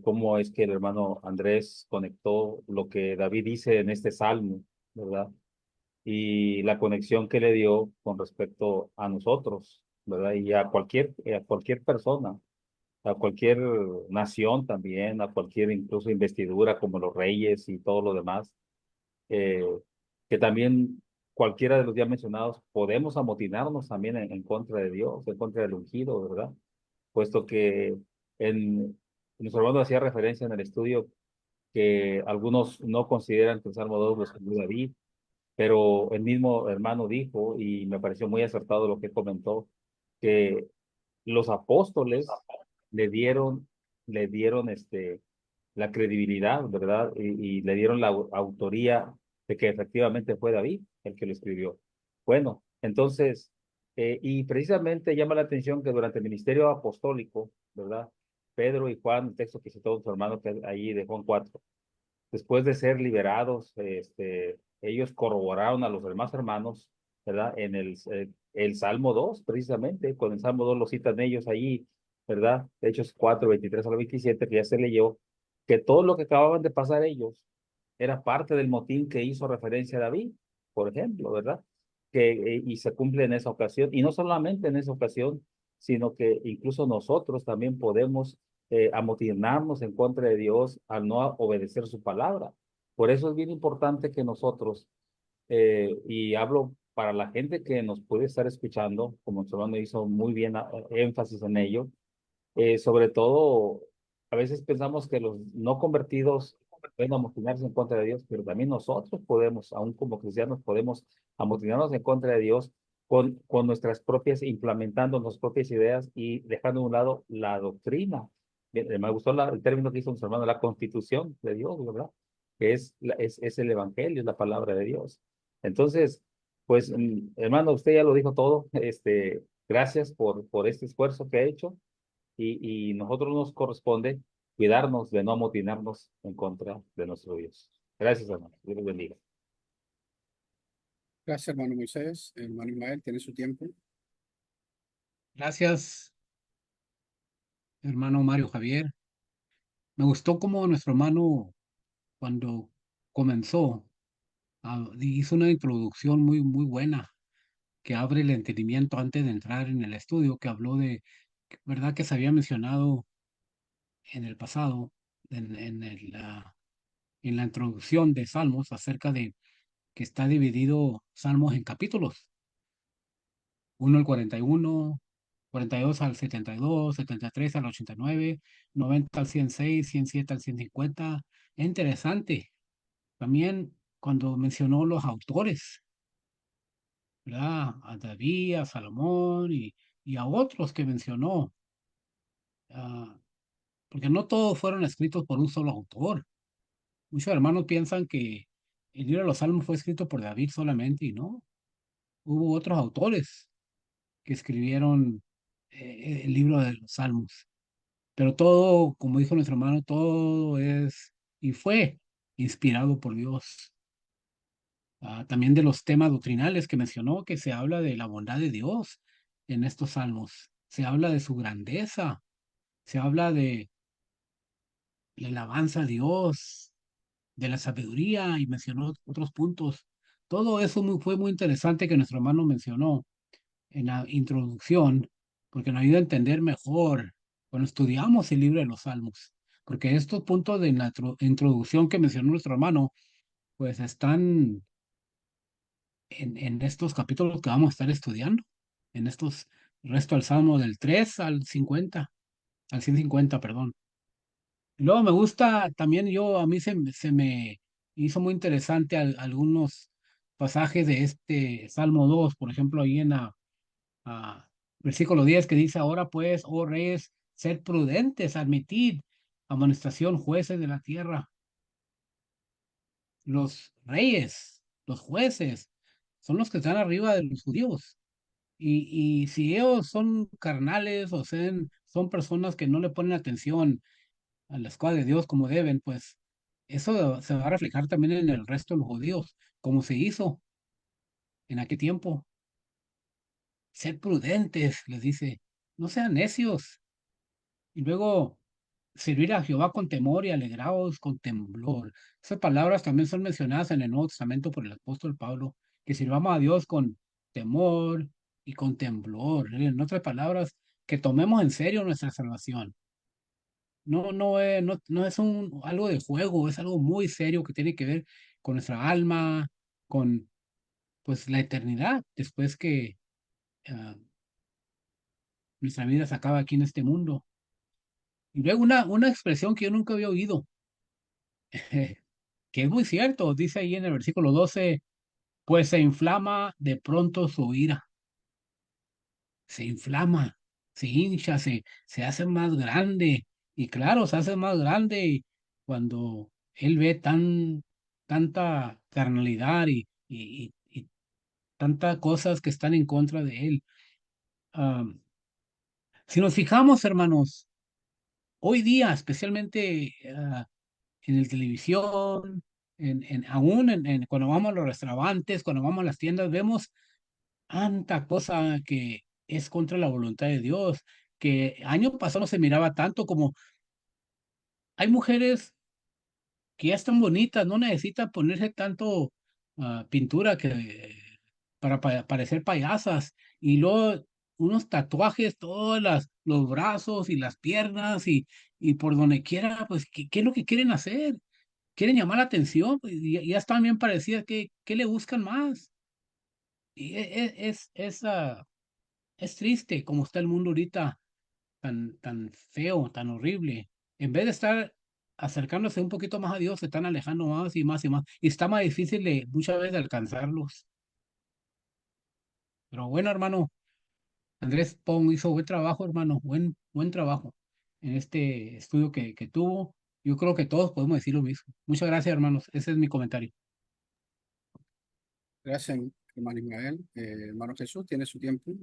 Cómo es que el hermano Andrés conectó lo que David dice en este salmo, ¿verdad? Y la conexión que le dio con respecto a nosotros, ¿verdad? Y a cualquier persona, a cualquier nación también, a cualquier incluso investidura como los reyes y todo lo demás, eh, que también cualquiera de los ya mencionados podemos amotinarnos también en contra de Dios, en contra del ungido, ¿verdad? Puesto que nuestro hermano hacía referencia en el estudio que algunos no consideran que el Salmo 2 lo escribió David, pero el mismo hermano dijo, y me pareció muy acertado lo que comentó, que los apóstoles le dieron, la credibilidad, ¿verdad? Y le dieron la autoría de que efectivamente fue David el que lo escribió. Bueno, entonces, y precisamente llama la atención que durante el ministerio apostólico, ¿verdad? Pedro y Juan, el texto que citó su hermano que ahí de Juan 4, después de ser liberados, ellos corroboraron a los demás hermanos, ¿verdad? En el Salmo 2, precisamente, con el Salmo 2 lo citan ellos ahí, ¿verdad? Hechos 4, 23 al 27, que ya se leyó, que todo lo que acababan de pasar ellos era parte del motín que hizo referencia a David, por ejemplo, ¿verdad? Y se cumple en esa ocasión, y no solamente en esa ocasión, sino que incluso nosotros también podemos amotinarnos en contra de Dios al no obedecer su palabra. Por eso es bien importante que nosotros, y hablo para la gente que nos puede estar escuchando, como su hermano hizo muy bien énfasis en ello, sobre todo, a veces pensamos que los no convertidos pueden amotinarse en contra de Dios, pero también nosotros podemos, aún como cristianos, podemos amotinarnos en contra de Dios con nuestras propias, implementando nuestras propias ideas y dejando a un lado la doctrina. Me gustó el término que hizo nuestro hermano, la constitución de Dios, ¿verdad? Que es el evangelio, es la palabra de Dios. Entonces, pues, hermano, usted ya lo dijo todo. Gracias por este esfuerzo que ha hecho y nosotros nos corresponde cuidarnos de no amotinarnos en contra de nuestro Dios. Gracias, hermano. Dios los bendiga. Gracias, hermano Moisés. Hermano Ismael, tiene su tiempo. Gracias, hermano Mario Javier. Me gustó como nuestro hermano, cuando comenzó, hizo una introducción muy buena que abre el entendimiento antes de entrar en el estudio, que habló de, ¿verdad? Que se había mencionado en el pasado, en la introducción de Salmos, acerca de que está dividido Salmos en capítulos: 1 al 41, 42 al 72, 73 al 89, 90 al 106, 107 al 150. Es interesante. También cuando mencionó los autores, ¿verdad? A David, a Salomón y a otros que mencionó, ah, porque no todos fueron escritos por un solo autor. Muchos hermanos piensan que el libro de los Salmos fue escrito por David solamente, y no. Hubo otros autores que escribieron el libro de los Salmos. Pero todo, como dijo nuestro hermano, todo es y fue inspirado por Dios. También de los temas doctrinales que mencionó, que se habla de la bondad de Dios en estos salmos. Se habla de su grandeza, se habla de la alabanza a Dios, de la sabiduría, y mencionó otros puntos. Todo eso fue muy interesante que nuestro hermano mencionó en la introducción, porque nos ayuda a entender mejor cuando estudiamos el libro de los Salmos. Porque estos puntos de la introducción que mencionó nuestro hermano, pues están en estos capítulos que vamos a estar estudiando, en estos, resto del Salmo del 3 al 50, al 150, perdón. Y luego me gusta también, a mí se me hizo muy interesante algunos pasajes de este Salmo 2, por ejemplo, ahí en a versículo 10, que dice: ahora pues, oh reyes, sed prudentes, admitid amonestación, jueces de la tierra. Los reyes, los jueces, son los que están arriba de los judíos. Y si ellos son carnales o son personas que no le ponen atención a las cosas de Dios como deben, pues eso se va a reflejar también en el resto de los judíos, como se hizo en aquel tiempo. Sed prudentes, les dice, no sean necios. Y luego, servir a Jehová con temor y alegraos con temblor. Esas palabras también son mencionadas en el Nuevo Testamento por el apóstol Pablo, que sirvamos a Dios con temor y con temblor. En otras palabras, que tomemos en serio nuestra salvación. No es algo de juego, es algo muy serio que tiene que ver con nuestra alma, con pues la eternidad, después que ah, nuestra vida se acaba aquí en este mundo. Y luego una expresión que yo nunca había oído, que es muy cierto, dice ahí en el versículo 12: pues se inflama de pronto su ira. Se inflama, se hincha, se hace más grande. Y claro, se hace más grande cuando él ve tanta carnalidad y tantas cosas que están en contra de él. Si nos fijamos, hermanos, hoy día, especialmente en el televisión, aún cuando vamos a los restaurantes, cuando vamos a las tiendas, vemos tanta cosa que es contra la voluntad de Dios, que año pasado no se miraba tanto. Como hay mujeres que ya están bonitas, no necesitan ponerse tanto pintura para parecer payasas, y luego unos tatuajes, los brazos y las piernas y por donde quiera, pues, ¿qué es lo que quieren hacer? Quieren llamar la atención, pues, y ya están bien parecidas, ¿qué le buscan más? Y es triste como está el mundo ahorita, tan feo, tan horrible. En vez de estar acercándose un poquito más a Dios, se están alejando más y más y más. Y está más difícil muchas veces de alcanzarlos. Pero bueno, hermano, Andrés Pong hizo buen trabajo, hermano, buen trabajo en este estudio que tuvo. Yo creo que todos podemos decir lo mismo. Muchas gracias, hermanos. Ese es mi comentario. Gracias, hermano Ismael. Hermano Jesús, tiene su tiempo.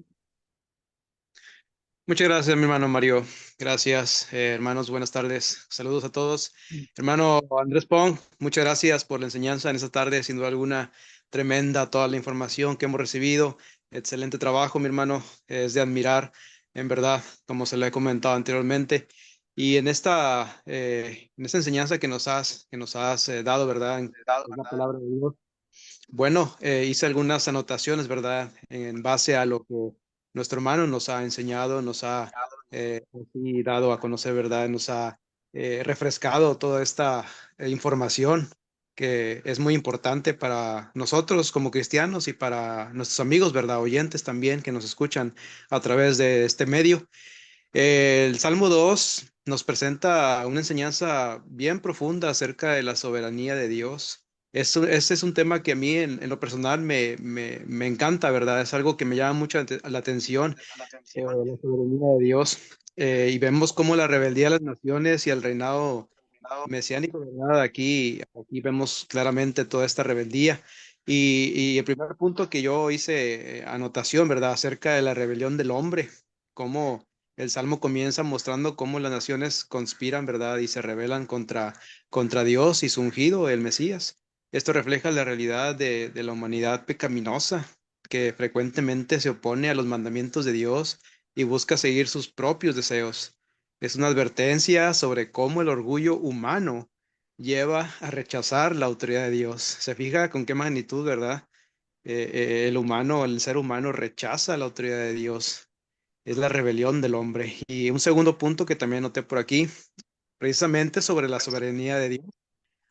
Muchas gracias, mi hermano Mario. Gracias, hermanos. Buenas tardes. Saludos a todos. Hermano Andrés Pong, muchas gracias por la enseñanza en esta tarde. Sin duda alguna, tremenda toda la información que hemos recibido. Excelente trabajo, mi hermano. Es de admirar, en verdad, como se lo he comentado anteriormente. Y en esta enseñanza que nos has dado, ¿verdad? En la palabra de Dios. Bueno, hice algunas anotaciones, ¿verdad? En base a lo que nuestro hermano nos ha enseñado, nos ha así dado a conocer, ¿verdad? Nos ha refrescado toda esta información que es muy importante para nosotros como cristianos y para nuestros amigos, ¿verdad? Oyentes también que nos escuchan a través de este medio. El Salmo 2 nos presenta una enseñanza bien profunda acerca de la soberanía de Dios. Ese es un tema que a mí en lo personal me encanta, ¿verdad? Es algo que me llama mucho la atención, la soberanía de Dios. Y vemos cómo la rebeldía de las naciones y el reinado mesiánico, ¿verdad? Aquí vemos claramente toda esta rebeldía. Y el primer punto que yo hice anotación, ¿verdad? Acerca de la rebelión del hombre, cómo el Salmo comienza mostrando cómo las naciones conspiran, ¿verdad? Y se rebelan contra Dios y su ungido, el Mesías. Esto refleja la realidad de la humanidad pecaminosa, que frecuentemente se opone a los mandamientos de Dios y busca seguir sus propios deseos. Es una advertencia sobre cómo el orgullo humano lleva a rechazar la autoridad de Dios. Se fija con qué magnitud, ¿verdad? El ser humano rechaza la autoridad de Dios. Es la rebelión del hombre. Y un segundo punto que también noté por aquí, precisamente sobre la soberanía de Dios.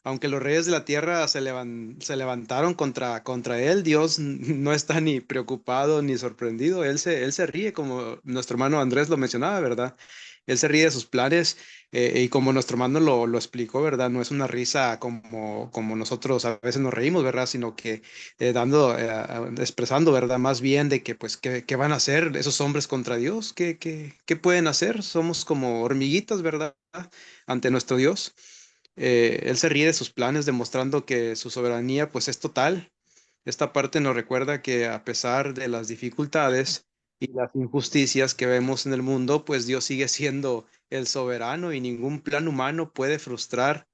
Aunque los reyes de la tierra se levantaron contra él, Dios no está ni preocupado ni sorprendido. Él se ríe, como nuestro hermano Andrés lo mencionaba, ¿verdad? Él se ríe de sus planes y como nuestro hermano lo explicó, ¿verdad? No es una risa como nosotros a veces nos reímos, ¿verdad? Sino que expresando, ¿verdad? Más bien de que, pues, ¿qué van a hacer esos hombres contra Dios? ¿Qué pueden hacer? Somos como hormiguitas, ¿verdad? Ante nuestro Dios. Él se ríe de sus planes, demostrando que su soberanía pues es total. Esta parte nos recuerda que a pesar de las dificultades y las injusticias que vemos en el mundo, pues Dios sigue siendo el soberano y ningún plan humano puede frustrar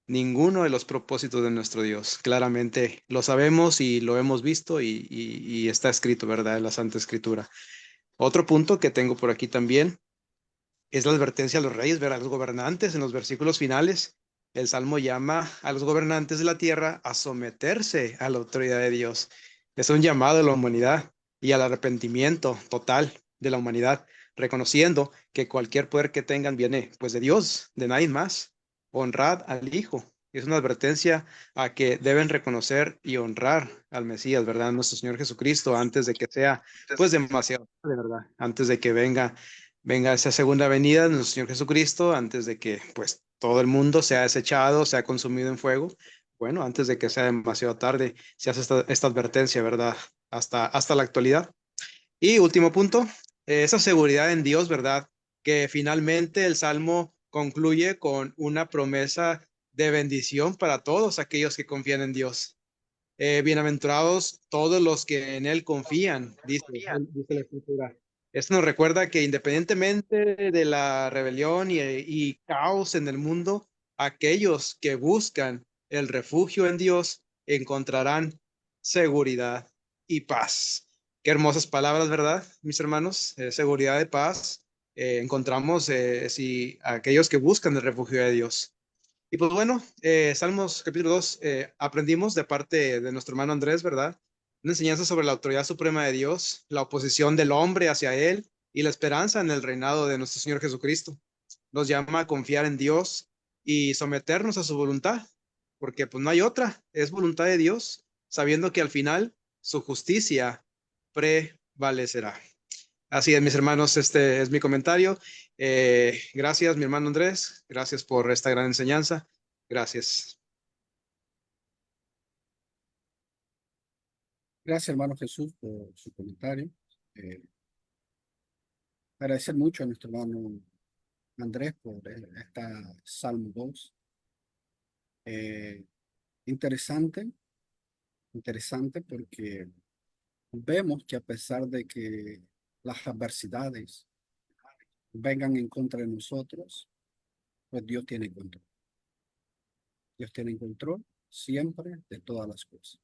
ninguno de los propósitos de nuestro Dios. Claramente lo sabemos y lo hemos visto y está escrito, ¿verdad? En la Santa Escritura. Otro punto que tengo por aquí también es la advertencia a los reyes, ver a los gobernantes en los versículos finales. El Salmo llama a los gobernantes de la tierra a someterse a la autoridad de Dios. Es un llamado a la humanidad y al arrepentimiento total de la humanidad, reconociendo que cualquier poder que tengan viene pues de Dios, de nadie más. Honrad al Hijo. Es una advertencia a que deben reconocer y honrar al Mesías, ¿verdad? Nuestro Señor Jesucristo, antes de que sea pues demasiado tarde, ¿verdad? Antes de que venga esa segunda venida de nuestro Señor Jesucristo, antes de que pues todo el mundo sea desechado, sea consumido en fuego. Bueno, antes de que sea demasiado tarde, se hace esta advertencia, ¿verdad? Hasta la actualidad. Y último punto, esa seguridad en Dios, ¿verdad? Que finalmente el Salmo concluye con una promesa de bendición para todos aquellos que confían en Dios. Bienaventurados todos los que en Él confían, dice la Escritura. Esto nos recuerda que independientemente de la rebelión y caos en el mundo, aquellos que buscan el refugio en Dios encontrarán seguridad y paz. Qué hermosas palabras, ¿verdad, mis hermanos? Seguridad y paz. Encontramos si aquellos que buscan el refugio de Dios. Y pues bueno, Salmos capítulo 2, aprendimos de parte de nuestro hermano Andrés, ¿verdad? una enseñanza sobre la autoridad suprema de Dios, la oposición del hombre hacia Él y la esperanza en el reinado de nuestro Señor Jesucristo. Nos llama a confiar en Dios y someternos a su voluntad, porque pues no hay otra, es voluntad de Dios, sabiendo que al final su justicia prevalecerá. Así es, mis hermanos, este es mi comentario. Gracias, mi hermano Andrés, gracias por esta gran enseñanza. Gracias. Gracias, hermano Jesús, por su comentario. Agradecer mucho a nuestro hermano Andrés por esta Salmo 2. Interesante, interesante porque vemos que a pesar de que las adversidades vengan en contra de nosotros, pues Dios tiene control. Dios tiene control siempre de todas las cosas.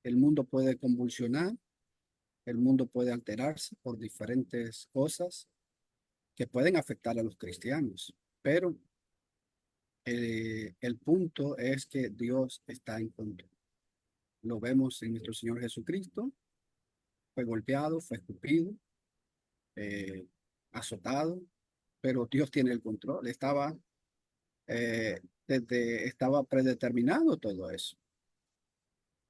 El mundo puede convulsionar, el mundo puede alterarse por diferentes cosas que pueden afectar a los cristianos, pero el punto es que Dios está en control. Lo vemos en nuestro Señor Jesucristo, fue golpeado, fue escupido, azotado, pero Dios tiene el control. Estaba predeterminado todo eso.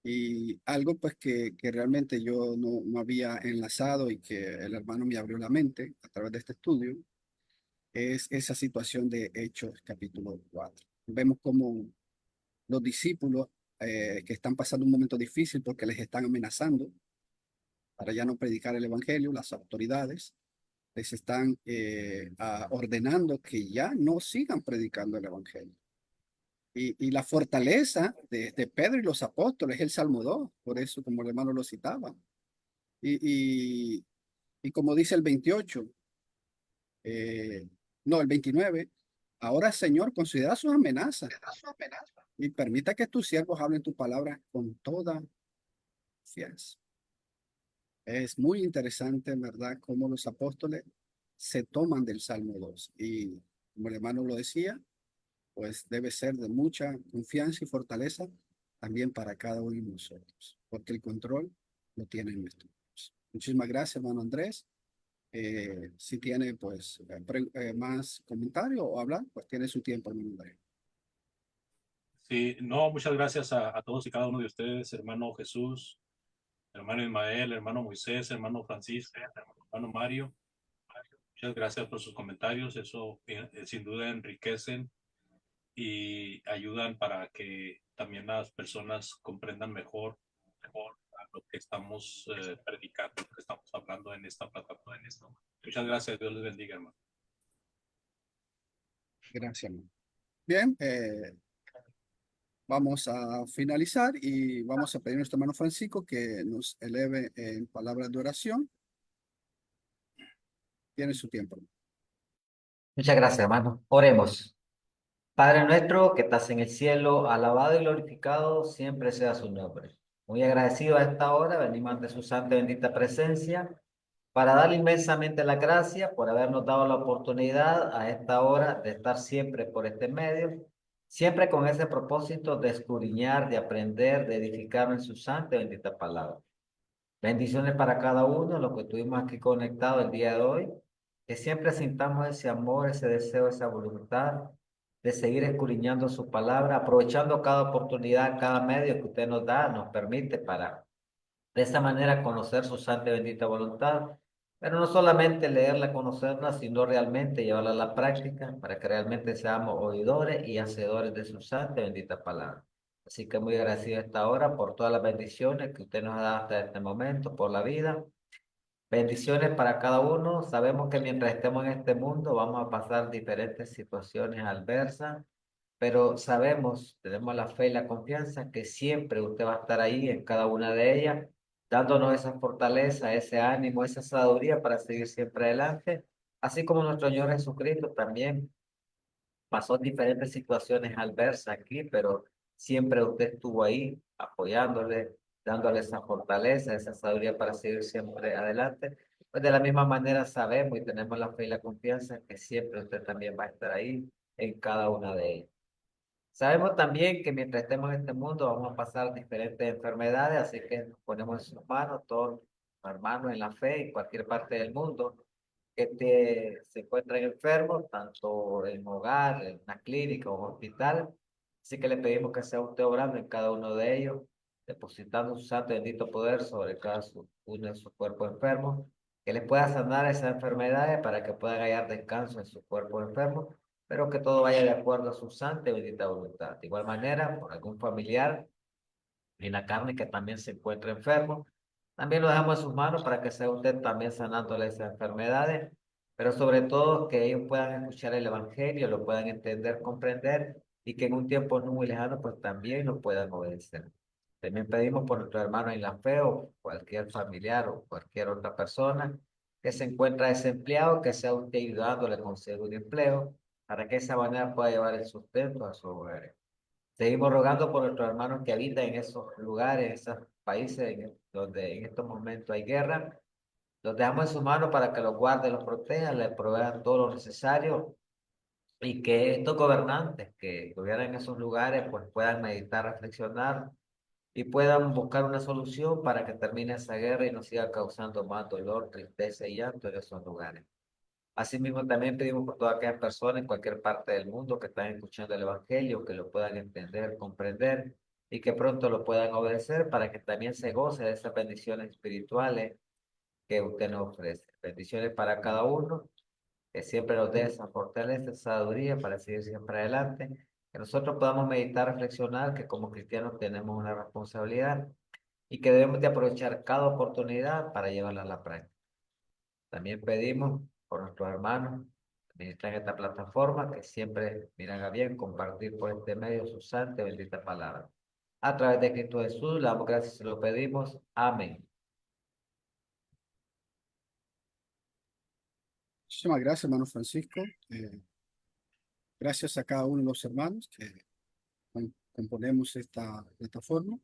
Y algo pues que realmente yo no había enlazado y que el hermano me abrió la mente a través de este estudio, es esa situación de Hechos capítulo 4. Vemos como los discípulos que están pasando un momento difícil porque les están amenazando para ya no predicar el evangelio, las autoridades les están ordenando que ya no sigan predicando el evangelio. Y la fortaleza de Pedro y los apóstoles es el Salmo 2, por eso como el hermano lo citaba. Y como dice el 28, no, el 29, ahora Señor, considera sus amenazas y permita que tus siervos hablen tu palabra con toda fianza. Es muy interesante, ¿verdad?, cómo los apóstoles se toman del Salmo 2. Y como el hermano lo decía, pues debe ser de mucha confianza y fortaleza también para cada uno de nosotros, porque el control lo tiene en nuestro Dios. Muchísimas gracias, hermano Andrés. Si tiene pues más comentarios o hablar, pues tiene su tiempo, hermano Andrés. Sí, no, muchas gracias a todos y cada uno de ustedes, hermano Jesús, hermano Ismael, hermano Moisés, hermano Francisco, hermano Mario. Muchas gracias por sus comentarios, eso sin duda enriquecen y ayudan para que también las personas comprendan mejor a lo que estamos predicando, lo que estamos hablando en esta plataforma. Muchas gracias, Dios les bendiga, hermano. Gracias, hermano. Bien, vamos a finalizar y vamos a pedir a nuestro hermano Francisco que nos eleve en palabras de oración. Tiene su tiempo. Muchas gracias, hermano. Oremos. Padre nuestro que estás en el cielo, alabado y glorificado siempre sea su nombre. Muy agradecido a esta hora, venimos ante su santa y bendita presencia para darle inmensamente la gracia por habernos dado la oportunidad a esta hora de estar siempre por este medio, siempre con ese propósito de escudriñar, de aprender, de edificar en su santa y bendita palabra. Bendiciones para cada uno, los que estuvimos aquí conectados el día de hoy, que siempre sintamos ese amor, ese deseo, esa voluntad de seguir escudriñando su palabra, aprovechando cada oportunidad, cada medio que usted nos da, nos permite para de esa manera conocer su santa y bendita voluntad, pero no solamente leerla, conocerla, sino realmente llevarla a la práctica para que realmente seamos oidores y hacedores de su santa y bendita palabra. Así que muy agradecido a esta hora por todas las bendiciones que usted nos ha dado hasta este momento, por la vida. Bendiciones para cada uno. Sabemos que mientras estemos en este mundo vamos a pasar diferentes situaciones adversas, pero sabemos, tenemos la fe y la confianza que siempre usted va a estar ahí en cada una de ellas, dándonos esa fortaleza, ese ánimo, esa sabiduría para seguir siempre adelante, así como nuestro Señor Jesucristo también pasó diferentes situaciones adversas aquí, pero siempre usted estuvo ahí apoyándole, dándole esa fortaleza, esa sabiduría para seguir siempre adelante. Pues de la misma manera sabemos y tenemos la fe y la confianza que siempre usted también va a estar ahí en cada una de ellas. Sabemos también que mientras estemos en este mundo vamos a pasar diferentes enfermedades, así que nos ponemos en sus manos, todos los hermanos en la fe, en cualquier parte del mundo, que se encuentran enfermos, tanto en hogar, en una clínica o un hospital. Así que le pedimos que sea usted obrando en cada uno de ellos, depositando su santo y bendito poder sobre cada uno de sus cuerpos enfermos, que les pueda sanar esas enfermedades para que puedan hallar descanso en sus cuerpos enfermos, pero que todo vaya de acuerdo a su santa y bendita voluntad. De igual manera, por algún familiar en la carne que también se encuentra enfermo, también lo dejamos en sus manos para que sea usted también sanándole esas enfermedades, pero sobre todo que ellos puedan escuchar el Evangelio, lo puedan entender, comprender y que en un tiempo no muy lejano pues también lo puedan obedecer. También pedimos por nuestro hermano en la fe o cualquier familiar o cualquier otra persona que se encuentra desempleado, que sea usted ayudándole a conseguir un empleo para que de esa manera pueda llevar el sustento a su hogar. Seguimos rogando por nuestros hermanos que habitan en esos lugares, en esos países donde en estos momentos hay guerra. Los dejamos en sus manos para que los guarde, los proteja, les provean todo lo necesario y que estos gobernantes que gobiernan en esos lugares pues puedan meditar, reflexionar y puedan buscar una solución para que termine esa guerra y no siga causando más dolor, tristeza y llanto en esos lugares. Asimismo, también pedimos por todas aquellas personas en cualquier parte del mundo que están escuchando el Evangelio, que lo puedan entender, comprender y que pronto lo puedan obedecer para que también se goce de esas bendiciones espirituales que usted nos ofrece. Bendiciones para cada uno, que siempre nos dé esa fortaleza, esa sabiduría para seguir siempre adelante, que nosotros podamos meditar, reflexionar, que como cristianos tenemos una responsabilidad y que debemos de aprovechar cada oportunidad para llevarla a la práctica. También pedimos por nuestros hermanos que ministran esta plataforma, que siempre miran a bien compartir por este medio su santa y bendita palabra. A través de Cristo Jesús, le damos gracias y se lo pedimos. Amén. Muchísimas gracias, hermano Francisco. Gracias a cada uno de los hermanos que componemos esta plataforma.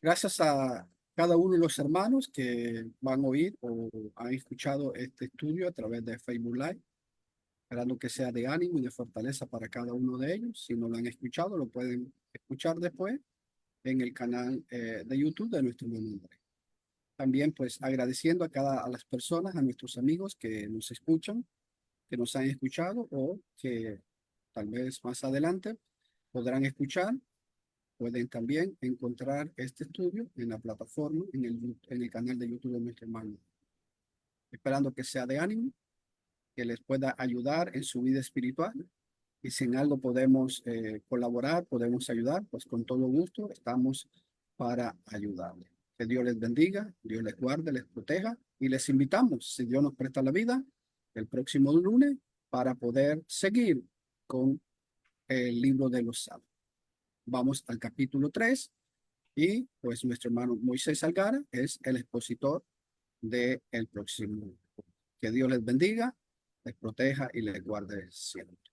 Gracias a cada uno de los hermanos que van a oír o han escuchado este estudio a través de Facebook Live, esperando que sea de ánimo y de fortaleza para cada uno de ellos. Si no lo han escuchado, lo pueden escuchar después en el canal de YouTube de nuestro hermano Andrés. También pues agradeciendo a las personas, a nuestros amigos que nos escuchan, que nos han escuchado o que tal vez más adelante podrán escuchar. Pueden también encontrar este estudio en la plataforma, en el canal de YouTube de nuestro hermano. Esperando que sea de ánimo, que les pueda ayudar en su vida espiritual. Y si en algo podemos colaborar, podemos ayudar, pues con todo gusto estamos para ayudarles. Que Dios les bendiga, Dios les guarde, les proteja y les invitamos, si Dios nos presta la vida, el próximo lunes para poder seguir con el libro de los Salmos. Vamos al capítulo 3 y pues nuestro hermano Moisés Algara es el expositor del próximo. Que Dios les bendiga, les proteja y les guarde siempre.